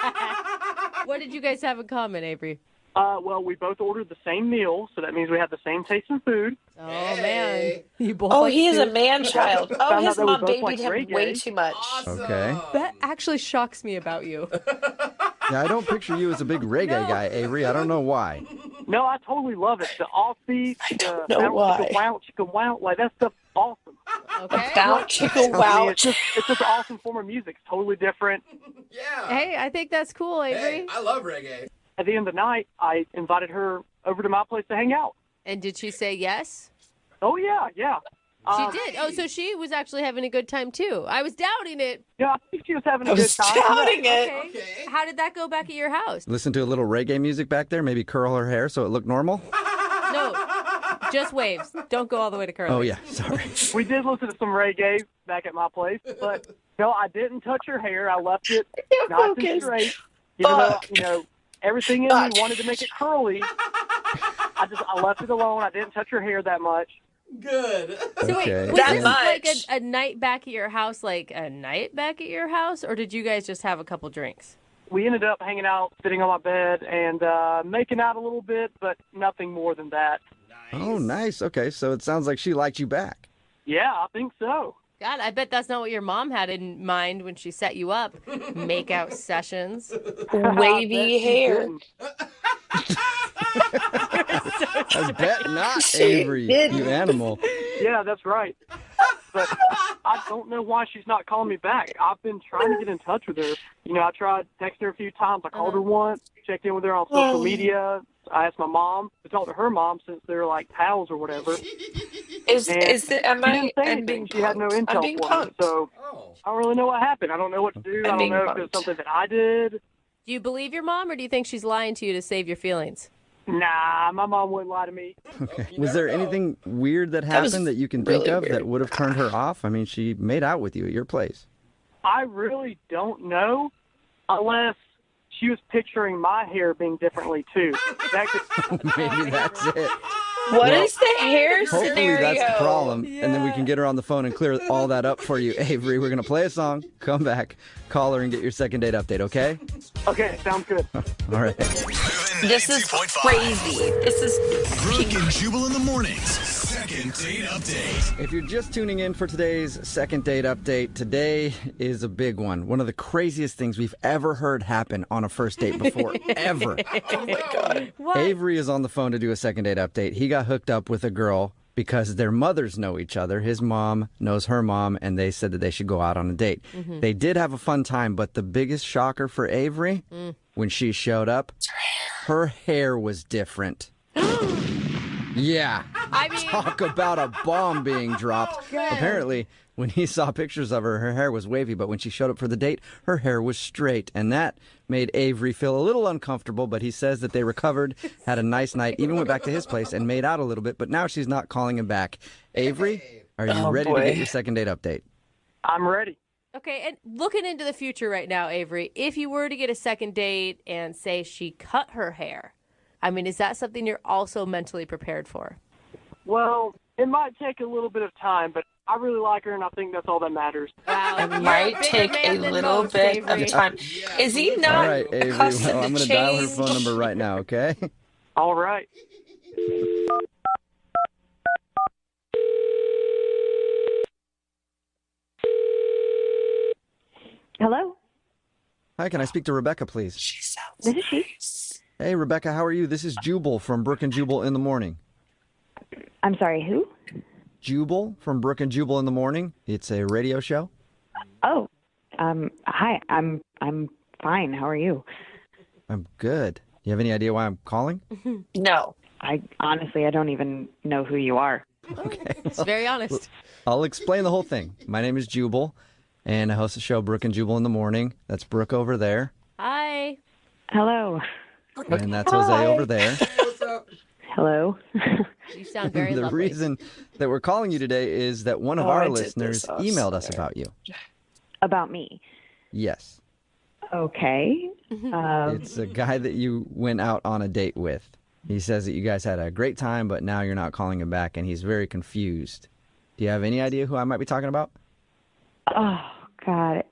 What did you guys have in common, Avery? Well, we both ordered the same meal, so that means we have the same taste in food. Oh, man. You both Oh, like he is a soup? man-child. Oh, Found his out that we mom both babied like him reggae. way too much. Okay. That actually shocks me about you. Yeah, I don't picture you as a big reggae guy, Avery. I don't know why. No, I totally love it. The offbeat, the know why. chicka wow, like that stuff's awesome. Okay. About chicka I mean, wow. it's just an awesome form of music. It's totally different. Yeah. Hey, I think that's cool, Avery. Hey, I love reggae. At the end of the night, I invited her over to my place to hang out. And did she say yes? Oh, yeah. She did. Oh, so she was actually having a good time, too. I was doubting it. Yeah, I think she was having a I good was time. doubting it. Okay. How did that go back at your house? Listen to a little reggae music back there, maybe curl her hair so it looked normal? No, just waves. Don't go all the way to curly. Oh, yeah, sorry. We did listen to some reggae back at my place, but no, I didn't touch her hair. I left it nice and straight. Everything in me wanted to make it curly. I left it alone. I didn't touch her hair that much. Good. So wait, Okay. was That this much. like a night back at your house, or did you guys just have a couple drinks? We ended up hanging out, sitting on my bed, and making out a little bit, but nothing more than that. Oh, nice. Okay, so it sounds like she liked you back. Yeah, I think so. God, I bet that's not what your mom had in mind when she set you up. Make-out sessions. Wavy hair. I bet not, She Avery, didn't. you animal. Yeah, that's right. But I don't know why she's not calling me back. I've been trying to get in touch with her. I tried texting her a few times. I called her once, checked in with her on social media. I asked my mom to talk to her mom since they're like pals or whatever. Am I? She didn't say I'm anything. being She had no punked. I'm intel being for me, punked. so I don't really know what happened. I don't know what to do. I'm I don't being know if it was punked. something that I did. Do you believe your mom, or do you think she's lying to you to save your feelings? Nah, my mom wouldn't lie to me. Okay. Was there anything weird that That was happened that you can think really of weird. that would have turned her off? I mean, she made out with you at your place. I really don't know, unless she was picturing my hair being differently too. That could, Maybe that's it. What is the hair Hopefully scenario? that's the problem. And then we can get her on the phone and clear all that up for you, Avery. We're going to play a song, come back, call her, and get your second date update, okay? okay, sounds good. All right. This is 92.5. crazy. This is Brooke and Jubal in the mornings. Second date update. If you're just tuning in for today's second date update, today is a big one. One of the craziest things we've ever heard happen on a first date before, ever. Oh, my God. What? Avery is on the phone to do a second date update. He got hooked up with a girl because their mothers know each other. His mom knows her mom, and they said that they should go out on a date. They did have a fun time, but the biggest shocker for Avery, when she showed up, her hair was different. Yeah. I mean, Talk about a bomb being dropped. Apparently, when he saw pictures of her, her hair was wavy, but when she showed up for the date, her hair was straight. And that made Avery feel a little uncomfortable, but he says that they recovered, had a nice night, even went back to his place and made out a little bit, but now she's not calling him back. Avery, Are you Oh, ready to get boy. your second date update? I'm ready. Okay, and looking into the future right now, Avery, if you were to get a second date and say she cut her hair, I mean, is that something you're also mentally prepared for? Well, it might take a little bit of time, but I really like her, and I think that's all that matters. Wow, It you're a might bigger take a man than little most, bit of Avery. time. Is he All not right, Avery. accustomed Well, I'm to going to dial her phone change? number right now, okay? All right. Hello, Hi, can I speak to Rebecca, please? this is she. Hey, Rebecca, how are you? This is Jubal from Brooke and Jubal in the Morning. I'm sorry, who? Jubal from Brooke and Jubal in the Morning. It's a radio show. Oh, hi. I'm fine. How are you? I'm good. You have any idea why I'm calling? No. I honestly, I don't even know who you are. Okay. It's very honest. I'll explain the whole thing. My name is Jubal, and I host the show Brooke and Jubal in the Morning. That's Brooke over there, Hi. Hello. and that's Jose over there. Hello. You sound very The lovely. reason that we're calling you today is that one of Oh, our I did listeners this, I emailed us swear. about you. About me. Yes. Okay. It's a guy that you went out on a date with. He says that you guys had a great time, but now you're not calling him back, and he's very confused. Do you have any idea who I might be talking about? Oh God,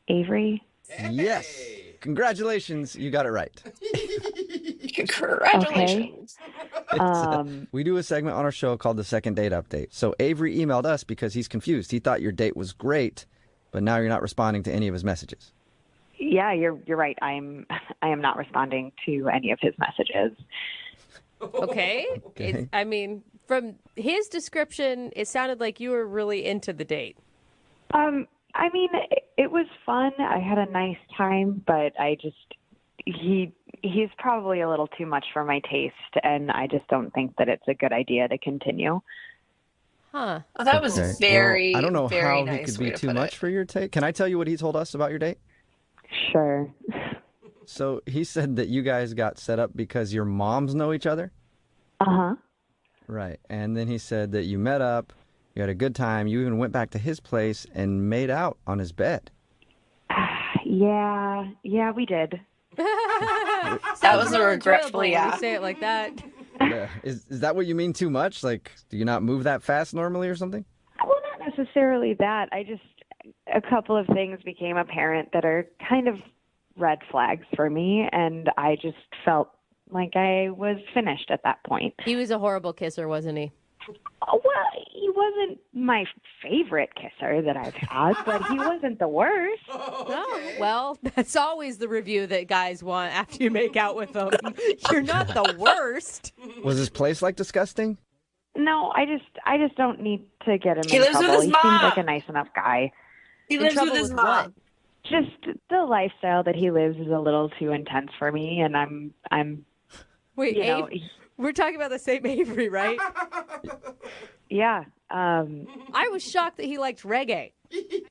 Avery. Yes. Congratulations. You got it right. Congratulations. We do a segment on our show called the Second Date Update. So Avery emailed us because he's confused. He thought your date was great, but now you're not responding to any of his messages. Yeah, you're right. I am not responding to any of his messages. Okay. Okay. I mean, from his description, it sounded like you were really into the date. I mean, it was fun. I had a nice time, but he's probably a little too much for my taste, and I just don't think that it's a good idea to continue. Huh. Oh, that was Okay. very, Well, I don't know very how nice he could way be to too put much it. for your date. Can I tell you what he told us about your date? Sure. So he said that you guys got set up because your moms know each other? Uh-huh. Right. And then he said that you met up, you had a good time, you even went back to his place and made out on his bed. Yeah, we did. That was a Real regretful enjoyable when yeah. you say it like that. Yeah. Is that what you mean too much? Like, do you not move that fast normally or something? Well, not necessarily that. A couple of things became apparent that are kind of red flags for me, and I just felt like I was finished at that point. He was a horrible kisser, wasn't he? Well, he wasn't my favorite kisser that I've had, but he wasn't the worst. Oh, well, that's always the review that guys want after you make out with them. You're not the worst. Was his place like disgusting? No, I just don't need to get him He in lives with trouble. his He seems mom. like a nice enough guy. He In lives trouble with his with mom. what? Just the lifestyle that he lives is a little too intense for me, and I'm Wait, you know, we're talking about the same Avery, right? yeah. I was shocked that he liked reggae.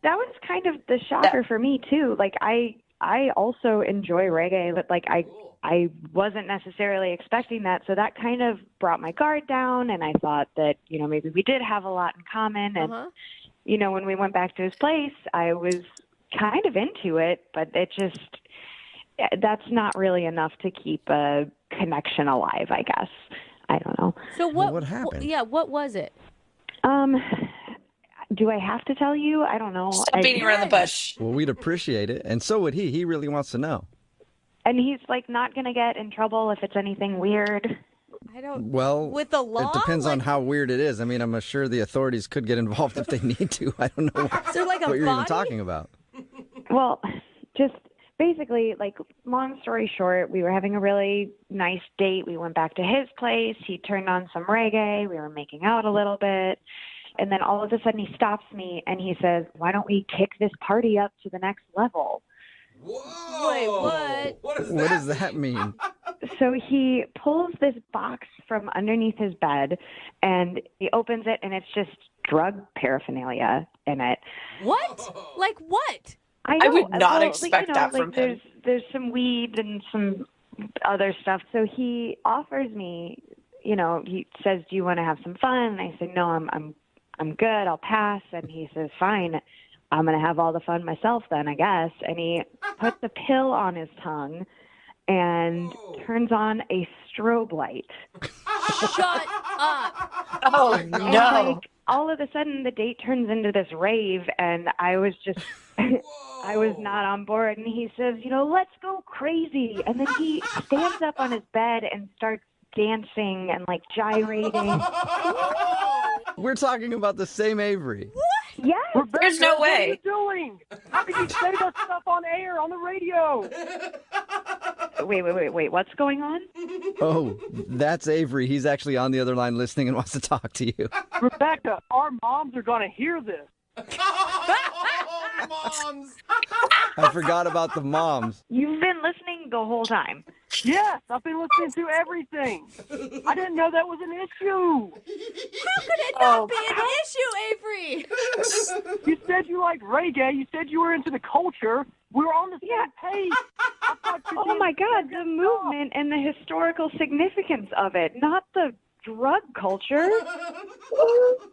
That was kind of the shocker for me too. Like I also enjoy reggae, but like I wasn't necessarily expecting that, so that kind of brought my guard down, and I thought that maybe we did have a lot in common, and when we went back to his place, I was kind of into it, but that's not really enough to keep a connection alive, I guess. I don't know. So what happened? What was it? Do I have to tell you? I don't know. Stop beating around the bush. Well, we'd appreciate it, and so would he. He really wants to know. And he's like not going to get in trouble if it's anything weird. I don't. Well, with the law, it depends on how weird it is. I mean, I'm sure the authorities could get involved if they need to. I don't know Is there like a what you're even body? talking about. Well, just basically, like, long story short, we were having a really nice date. We went back to his place. He turned on some reggae. We were making out a little bit. And then all of a sudden he stops me and he says, "Why don't we kick this party up to the next level?" Whoa! Wait, what? What does that mean? So he pulls this box from underneath his bed and he opens it and it's just drug paraphernalia in it. What? Like what? I I know. would not well, expect that from him. There's some weed and some other stuff. So he offers me, he says, "Do you want to have some fun?" And I said, "No, I'm I'm good. I'll pass. And he says, fine. I'm going to have all the fun myself then, I guess. And he puts a pill on his tongue and turns on a strobe light. Shut up. Oh, And, no. like, all of a sudden, the date turns into this rave, and I was just, I was not on board. And he says, let's go crazy. And then he stands up on his bed and starts dancing and, like, gyrating. We're talking about the same Avery. Yes. Rebecca, There's no What are way. you doing? How can you say that stuff on air, on the radio? Wait. What's going on? Oh, that's Avery. He's actually on the other line listening and wants to talk to you. Rebecca, our moms are going to hear this. Moms. I forgot about the moms. You've been listening the whole time. Yes, I've been listening to everything. I didn't know that was an issue. How could it not be an issue, Avery? You said you liked reggae. You said you were into the culture. We were on the same page. I thought you Oh did my God, the stuff. movement and the historical significance of it, not the drug culture.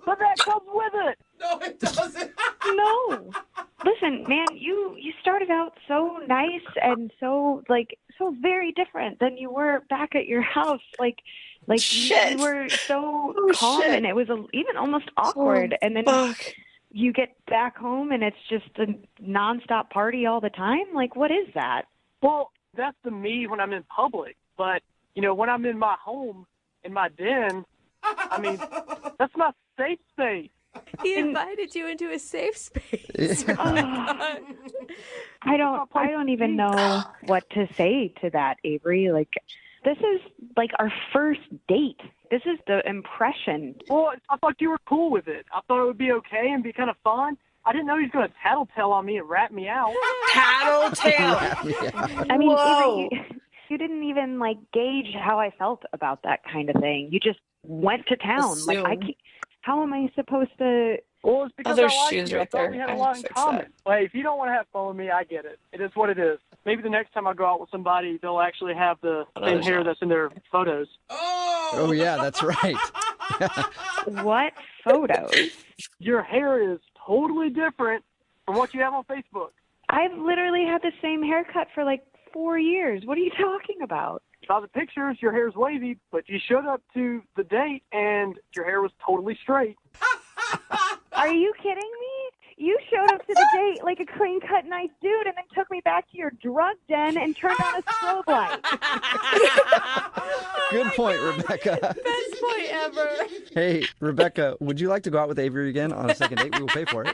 But that comes with it. No, it doesn't. No. Listen, man, you started out so nice and so very different than you were back at your house. Like Shit. you were so Oh, calm, shit. and it was even almost awkward. And then Fuck. you get back home and it's just a nonstop party all the time. Like, what is that? Well, that's the me when I'm in public. But, when I'm in my home, in my den, I mean, that's my safe space. He invited you into a safe space. I don't even know what to say to that, Avery. Like, this is like our first date. This is the impression. Well, I thought you were cool with it. I thought it would be okay and be kind of fun. I didn't know he was going to tattletale on me and rat me out. Tattletale. I mean, Whoa. Avery, you didn't even gauge how I felt about that kind of thing. You just went to town. Assume. How am I supposed to? Well, it's because there's I like shoes you. I right thought there. we had I a lot in fixed common. that. But if you don't want to have fun with me, I get it. It is what it is. Maybe the next time I go out with somebody, they'll actually have the same hair that's in their photos. Oh, yeah, that's right. What photos? Your hair is totally different from what you have on Facebook. I've literally had the same haircut for 4 years. What are you talking about? By the pictures, your hair's wavy, but you showed up to the date and your hair was totally straight. Are you kidding me? You showed up to the date like a clean-cut, nice dude, and then took me back to your drug den and turned on a strobe light. Good point, Rebecca. Best point ever. Hey, Rebecca, would you like to go out with Avery again on a second date? We will pay for it.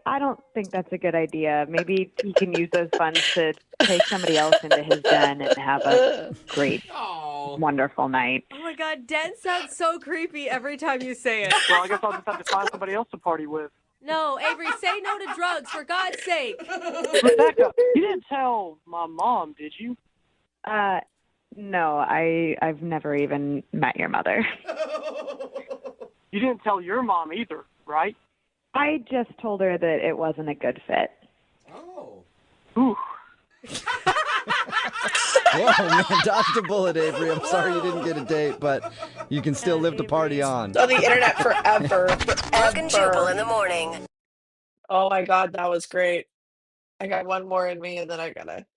I don't think that's a good idea. Maybe he can use those funds to take somebody else into his den and have a great, wonderful night. Oh my God, den sounds so creepy every time you say it. Well, I guess I'll just have to find somebody else to party with. No, Avery, say no to drugs, for God's sake. Rebecca, you didn't tell my mom, did you? No, I've never even met your mother. You didn't tell your mom either, right? I just told her that it wasn't a good fit. Oh. Ooh. Whoa, man, dodged a bullet, Avery. I'm sorry you didn't get a date, but you can still live the party on. On the internet forever. Brooke and Jubal in the morning. Oh my God, that was great. I got one more in me and then I gotta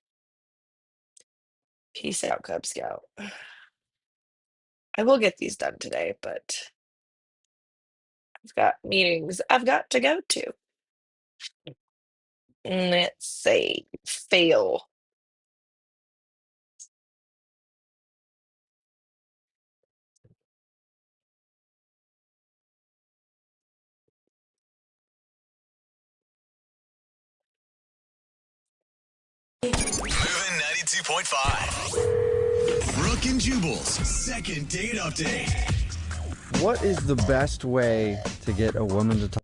peace out, Cub Scout. I will get these done today, but I've got meetings I've got to go to. Let's see. Fail. Moving 92.5. Brooke and Jubal's second date update. What is the best way to get a woman to talk?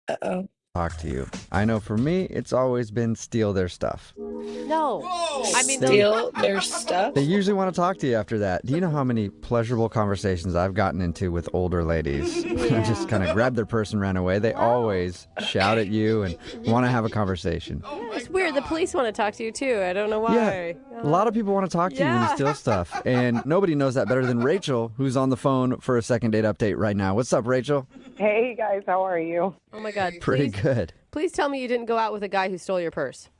Uh-oh. talk to you. I know for me, it's always been steal their stuff. No. I mean, Steal their stuff? They usually want to talk to you after that. Do you know how many pleasurable conversations I've gotten into with older ladies? Yeah. Just kind of grab their purse and ran away. They always shout at you and want to have a conversation. It's weird. The police want to talk to you, too. I don't know why. Yeah, a lot of people want to talk to you when you steal stuff. And nobody knows that better than Rachel, who's on the phone for a second date update right now. What's up, Rachel? Hey, guys. How are you? Oh, my God. Pretty good. Please tell me you didn't go out with a guy who stole your purse.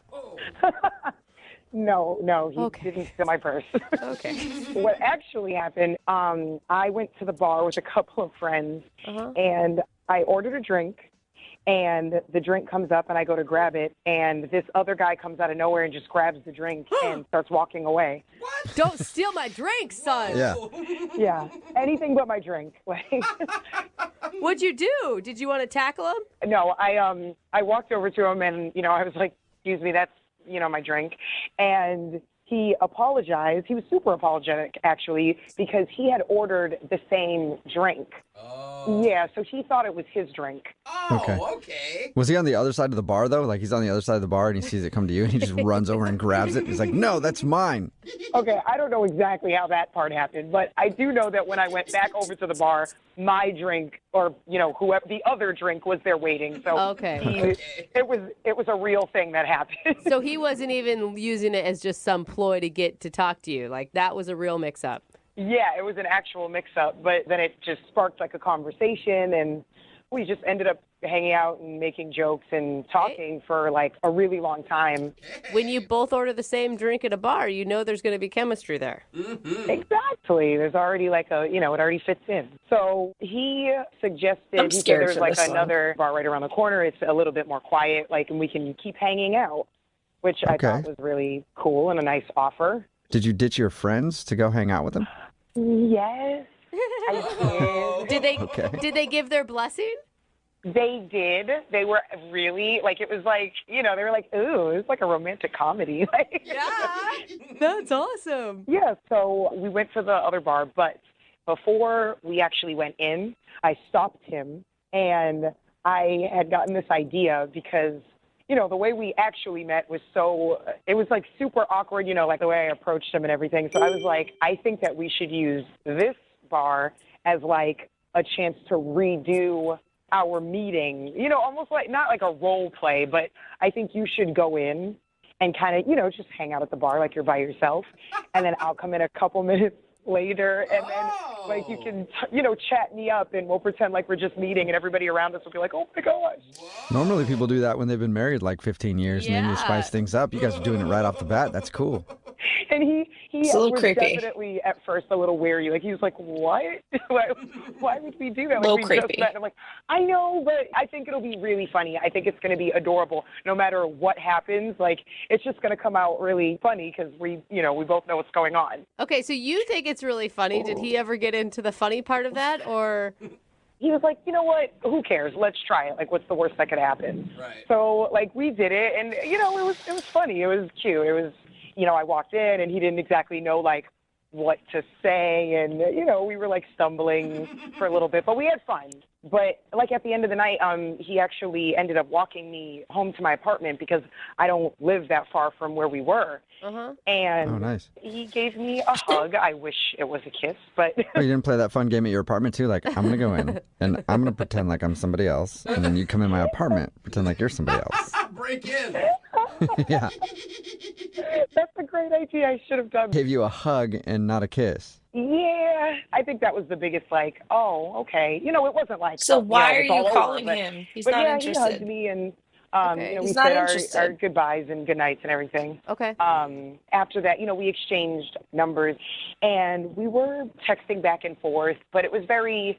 No, he didn't steal my purse. Okay. What actually happened, I went to the bar with a couple of friends, and I ordered a drink, and the drink comes up, and I go to grab it, and this other guy comes out of nowhere and just grabs the drink and starts walking away. What? Don't steal my drink, son. Yeah. Yeah, anything but my drink. What'd you do? Did you want to tackle him? No, I walked over to him, and, I was like, excuse me, that's, my drink. And he apologized. He was super apologetic, actually, because he had ordered the same drink. Oh. Yeah, so he thought it was his drink. Oh, okay. Was he on the other side of the bar, though? Like, he's on the other side of the bar, and he sees it come to you, and he just runs over and grabs it. He's like, no, that's mine. Okay, I don't know exactly how that part happened, but I do know that when I went back over to the bar, my drink, or, whoever the other drink was there waiting. So okay. It was a real thing that happened. So he wasn't even using it as just some ploy to get to talk to you. Like, that was a real mix-up. Yeah, it was an actual mix-up, but then it just sparked like a conversation, and we just ended up hanging out and making jokes and talking for like a really long time. When you both order the same drink at a bar, you know there's going to be chemistry there. Mm-hmm. Exactly. There's already like it already fits in. So he suggested, he said there's like another bar right around the corner. It's a little bit more quiet, and we can keep hanging out, which I thought was really cool and a nice offer. Did you ditch your friends to go hang out with them? Yes, I did. Did they give their blessing? They did. They were really, it was like, they were like, ooh, it's like a romantic comedy. Yeah, that's awesome. Yeah, so we went to the other bar, but before we actually went in, I stopped him, and I had gotten this idea because, the way we actually met was it was like super awkward, like the way I approached him and everything. So I was like, I think that we should use this bar as like a chance to redo our meeting, almost like not like a role play, but I think you should go in and kind of, just hang out at the bar like you're by yourself. And then I'll come in a couple minutes later, and then you can chat me up, and we'll pretend like we're just meeting, and everybody around us will be like, oh my gosh. Normally people do that when they've been married like 15 years, and then you spice things up. You guys are doing it right off the bat. That's cool. And he it's a little was creepy. Definitely at first a little weary. Like, he was like, what? Why would we do that? Little we creepy. Just met. And I'm like, I know, but I think it'll be really funny. I think it's going to be adorable no matter what happens. Like, it's just going to come out really funny because we both know what's going on. Okay, so you think it's really funny. Did he ever get into the funny part of that, or? He was like, you know what? Who cares? Let's try it. Like, what's the worst that could happen? Right. So, we did it, and, it was funny. It was cute. It was, I walked in, and he didn't exactly know, what to say, and, we were, stumbling for a little bit, but we had fun. But, at the end of the night, he actually ended up walking me home to my apartment because I don't live that far from where we were. Uh-huh. And nice. He gave me a hug. I wish it was a kiss, but... Oh, you didn't play that fun game at your apartment, too? Like, I'm going to go in, and I'm going to pretend like I'm somebody else, and then you come in my apartment, pretend like you're somebody else. Break in. Yeah. That's a great idea. I should have done. Gave you a hug and not a kiss. Yeah, I think that was the biggest, oh, okay. It wasn't like... So why are it's all you over, calling but, him? He's but not yeah, interested. He hugged me, and we He's said not our goodbyes and good nights and everything. Okay. After that, we exchanged numbers, and we were texting back and forth, but it was very,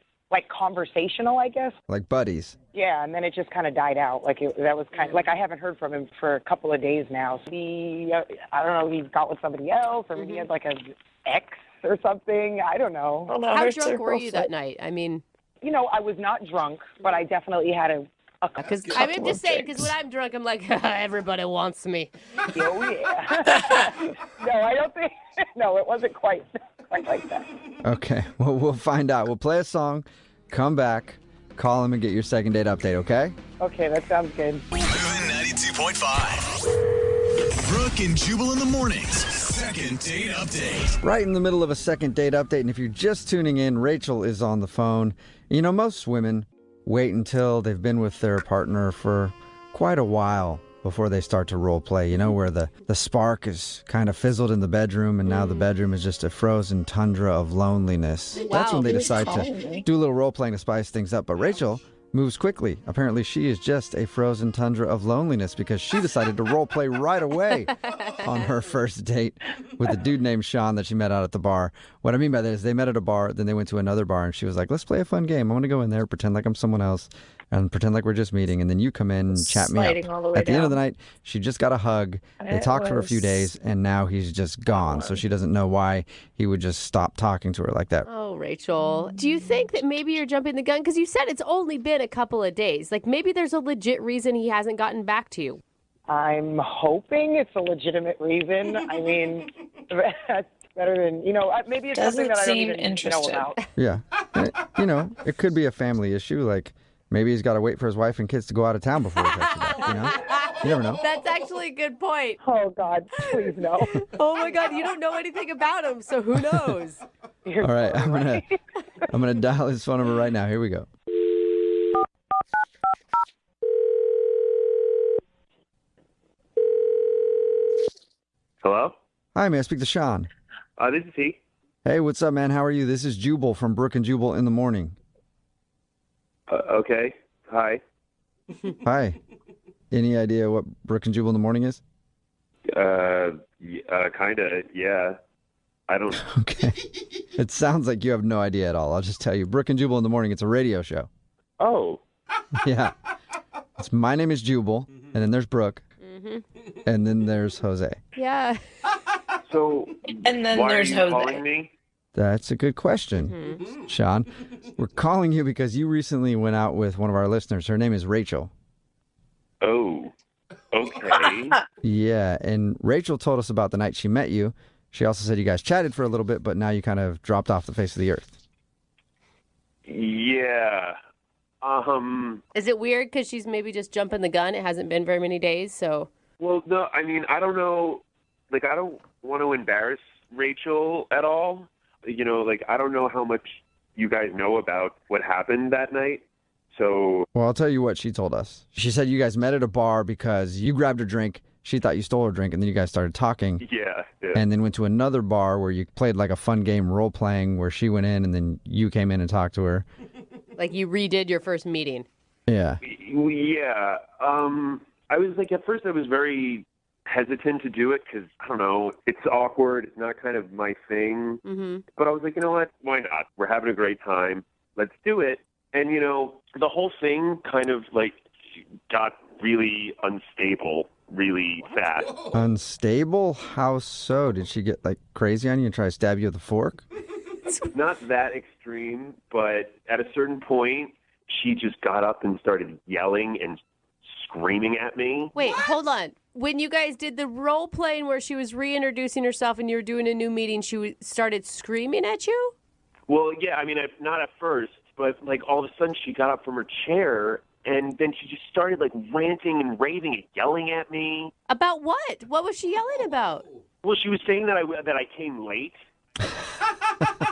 conversational, I guess. Like buddies. Yeah, and then it just kind of died out. That was kind of, I haven't heard from him for a couple of days now. So I don't know, he got with somebody else, or maybe he had, an ex or something. I don't know. How drunk were you that night? I mean... I was not drunk, but I definitely had a Because I'm just saying, because when I'm drunk, I'm like, everybody wants me. Oh, yeah. No, I don't think, no, it wasn't quite like that. Okay, well, we'll find out. We'll play a song, come back, call him and get your second date update, okay? Okay, that sounds good. Moving 92.5. Brooke and Jubal in the mornings. Second date update. Right in the middle of a second date update, and if you're just tuning in, Rachel is on the phone. You know, most women wait until they've been with their partner for quite a while before they start to role play, you know, where the spark is kind of fizzled in the bedroom and now the bedroom is just a frozen tundra of loneliness. That's when they decide to do a little role playing to spice things up. But Rachel moves quickly. Apparently she is just a frozen tundra of loneliness because she decided to role play right away on her first date with a dude named Sean that she met out at the bar. What I mean by that is they met at a bar, then they went to another bar, and she was like, let's play a fun game. I want to go in there, pretend like I'm someone else, and pretend like we're just meeting, and then you come in and chat me Sliding up. all the way At the end of the down. night, she just got a hug. They talked for a few days, and now he's just gone. So she doesn't know why he would just stop talking to her like that. Oh, Rachel. Do you think that maybe you're jumping the gun? Because you said it's only been a couple of days. Like, maybe there's a legit reason he hasn't gotten back to you. I'm hoping it's a legitimate reason. I mean, that's better than, maybe it's something Doesn't that I don't seem even know interested. about. Yeah. You know, it could be a family issue. Like, maybe he's got to wait for his wife and kids to go out of town before he texts you back, you know? You never know. That's actually a good point. Oh, God, please no. Oh, my God, you don't know anything about him, so who knows? All right, I'm gonna dial his phone number right now. Here we go. Hello? Hi, may I speak to Sean? This is he. Hey, what's up, man? How are you? This is Jubal from Brooke and Jubal in the morning. Okay. Hi. Hi. Any idea what Brooke and Jubal in the morning is? Kinda, yeah. I don't... Okay. It sounds like you have no idea at all. I'll just tell you. Brooke and Jubal in the morning, it's a radio show. Oh. Yeah. My name is Jubal, and then there's Brooke, and then there's Jose. Yeah. So, And then why there's are you Jose. calling me? That's a good question, Sean. We're calling you because you recently went out with one of our listeners. Her name is Rachel. Oh. Okay. Yeah, and Rachel told us about the night she met you. She also said you guys chatted for a little bit, but now you kind of dropped off the face of the earth. Yeah. Is it weird because she's maybe just jumping the gun? It hasn't been very many days, so... Well, no, I mean, I don't know. Like, I don't want to embarrass Rachel at all. You know, like, I don't know how much you guys know about what happened that night. So... Well, I'll tell you what she told us. She said you guys met at a bar because you grabbed her drink, she thought you stole her drink, and then you guys started talking. Yeah. And then went to another bar where you played like a fun game role-playing where she went in and then you came in and talked to her. Like you redid your first meeting. Yeah. Yeah. I was like, at first I was very hesitant to do it because, I don't know, it's awkward. It's not kind of my thing. Mm-hmm. But I was like, you know what? Why not? We're having a great time. Let's do it. And, you know, the whole thing kind of like got really unstable really fast. Unstable? How so? Did she get like crazy on you and try to stab you with a fork? Not that extreme, but at a certain point, she just got up and started yelling and screaming at me. Wait, hold on. When you guys did the role playing where she was reintroducing herself and you were doing a new meeting, she started screaming at you? Well, yeah, I mean, not at first, but like all of a sudden she got up from her chair and then she just started like ranting and raving and yelling at me. About what? What was she yelling about? Well, she was saying that I came late.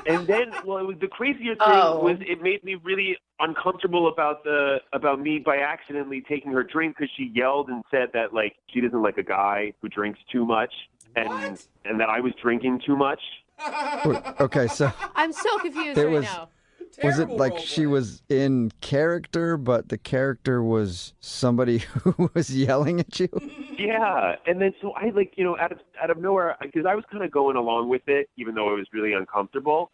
And then, well, the crazier thing was it made me really uncomfortable about me by accidentally taking her drink because she yelled and said that like she doesn't like a guy who drinks too much and that I was drinking too much. Okay, so I'm so confused It right was- now. was it like she was in character, but the character was somebody who was yelling at you? Yeah, and then so I like, you know, out of nowhere, because I was kind of going along with it, even though it was really uncomfortable.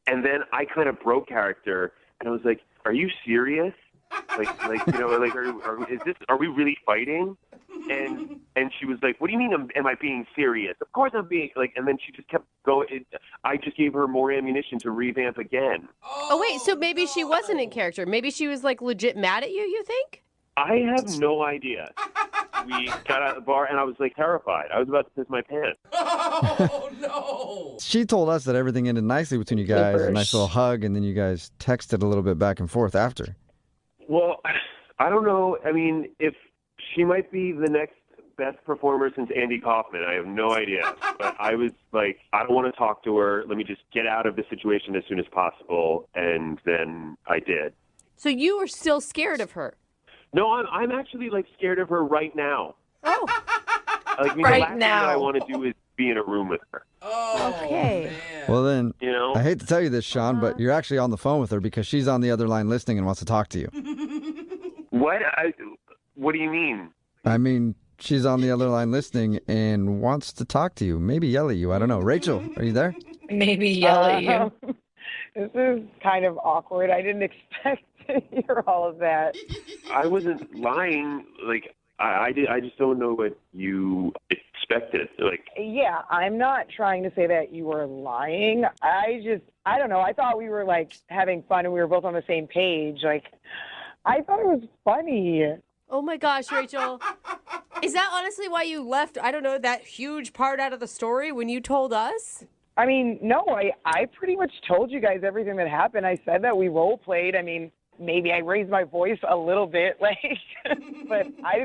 And then I kind of broke character, and I was like, "Are you serious? Like you know, like are we really fighting?" And she was like, "What do you mean? Am I being serious? Of course I'm being like." And then she just kept going. I just gave her more ammunition to revamp again. Oh, wait, so maybe she wasn't in character. Maybe she was like legit mad at you, you think? I have no idea. We got out of the bar, and I was like terrified. I was about to piss my pants. Oh, no. She told us that everything ended nicely between you guys, a nice little hug, and then you guys texted a little bit back and forth after. Well, I don't know. I mean, if she might be the next best performer since Andy Kaufman, I have no idea. But I was like, I don't want to talk to her. Let me just get out of the situation as soon as possible. And then I did. So you were still scared of her? No, I'm actually like scared of her right now. Oh. Like, the last thing that I want to do is be in a room with her. Okay. Well, then, You know? I hate to tell you this, Sean, but you're actually on the phone with her because she's on the other line listening and wants to talk to you. What? What do you mean? I mean, she's on the other line listening and wants to talk to you. Maybe yell at you. I don't know. Rachel, are you there? Maybe yell at you. This is kind of awkward. I didn't expect to hear all of that. I wasn't lying. Like, I just don't know what you expected. Like, Yeah, I'm not trying to say that you were lying. I don't know. I thought we were like having fun and we were both on the same page. Like, I thought it was funny. Oh my gosh, Rachel. Is that honestly why you left, I don't know, that huge part out of the story when you told us? I mean, no, I pretty much told you guys everything that happened. I said that we role played. I mean, maybe I raised my voice a little bit, like, but I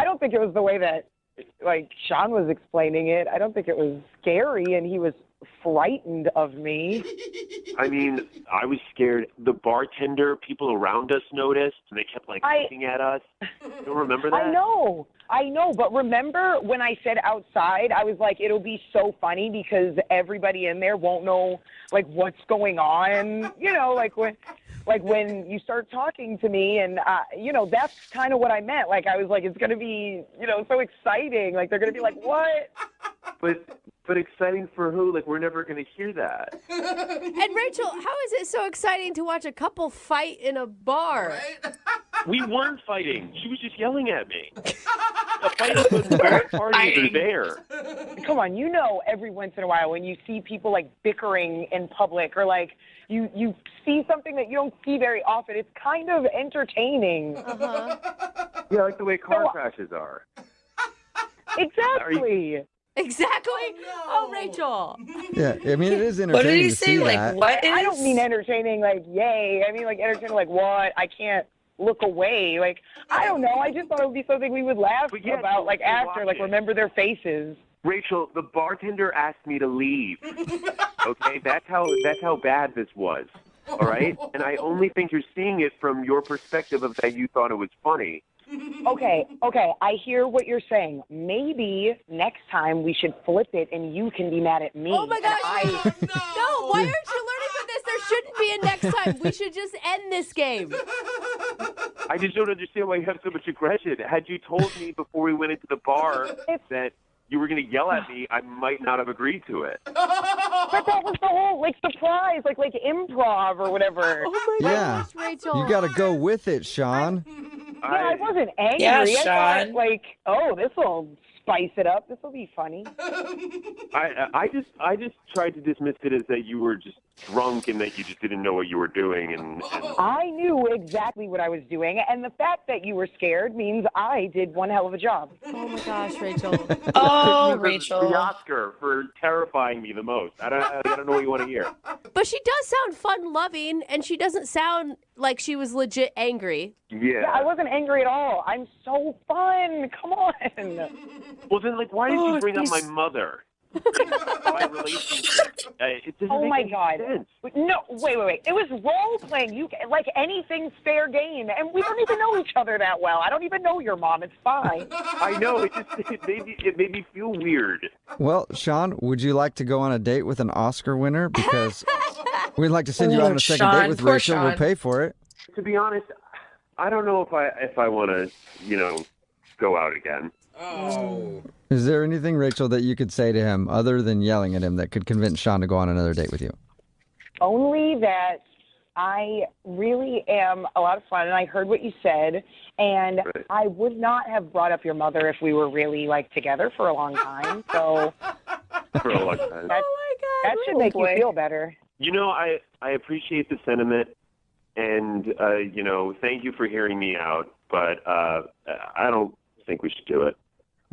don't think it was the way that, like, Sean was explaining it. I don't think it was scary and he was frightened of me. I mean, I was scared. The bartender, people around us noticed, and they kept, like, looking at us. You don't remember that? I know, but remember when I said outside, I was like, it'll be so funny because everybody in there won't know, like, what's going on, you know, like when you start talking to me and, you know, that's kind of what I meant. Like, I was like, it's going to be, you know, so exciting. Like, they're going to be like, what? But exciting for who? Like, we're never going to hear that. And Rachel, how is it so exciting to watch a couple fight in a bar? We weren't fighting. She was just yelling at me. A fight is when both parties are there. Come on, you know, every once in a while when you see people like bickering in public or like you see something that you don't see very often, it's kind of entertaining. Yeah, like the way car crashes are. Exactly. Exactly. Oh, Rachel. Yeah, I mean, it is entertaining What did he to say? see Like, that. what is? I don't mean entertaining like yay. I mean like entertaining like what? I can't look away. Like, I don't know. I just thought it would be something we would laugh about like after, like remember their faces. Rachel, the bartender asked me to leave. Okay, that's how bad this was. All right, and I only think you're seeing it from your perspective of that you thought it was funny. Okay, I hear what you're saying. Maybe next time we should flip it and you can be mad at me. Oh my gosh. No, why aren't you learning from this? There shouldn't be a next time. We should just end this game. I just don't understand why you have so much aggression. Had you told me before we went into the bar that you were going to yell at me, I might not have agreed to it. But that was the whole, like, surprise, like improv or whatever. Oh my Yeah, gosh, Rachel. you got to go with it, Sean. Yeah, I wasn't angry. Yeah, I thought, Sean. like, oh, this will spice it up. This will be funny. I just tried to dismiss it as that you were just drunk and that you just didn't know what you were doing. And I knew exactly what I was doing, and the fact that you were scared means I did one hell of a job. Oh my gosh, Rachel. Oh, the Rachel. Oscar for terrifying me the most. I don't know what you want to hear. But she does sound fun-loving, and she doesn't sound like she was legit angry. Yeah. I wasn't angry at all. I'm so fun. Come on. Well, then, like, why did you bring up my mother? My relationship. It doesn't Oh make my any God. sense. No, wait. It was role playing. You like anything's fair game, and we don't even know each other that well. I don't even know your mom. It's fine. I know. It made me feel weird. Well, Sean, would you like to go on a date with an Oscar winner? Because we'd like to send you on a second date with poor Rachel. We'll Sean. pay for it. To be honest, I don't know if I want to, go out again. Oh. Is there anything, Rachel, that you could say to him other than yelling at him that could convince Sean to go on another date with you? Only that I really am a lot of fun, and I heard what you said, and Right. I would not have brought up your mother if we were really, like, together for a long time, so For a long time. that, that should make you feel better. I appreciate the sentiment, and thank you for hearing me out. But I don't think we should do it.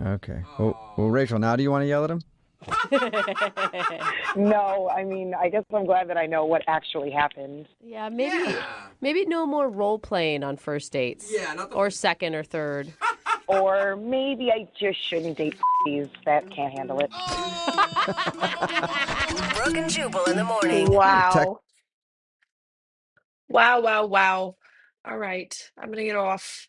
Okay. Well, Rachel, now do you want to yell at him? No, I mean, I guess I'm glad that I know what actually happened. Yeah, maybe no more role playing on first dates. Yeah, not the or second or third. Or maybe I just shouldn't date these that can't handle it. Brooke and Jubal in the morning. Wow. Wow. All right. I'm going to get off.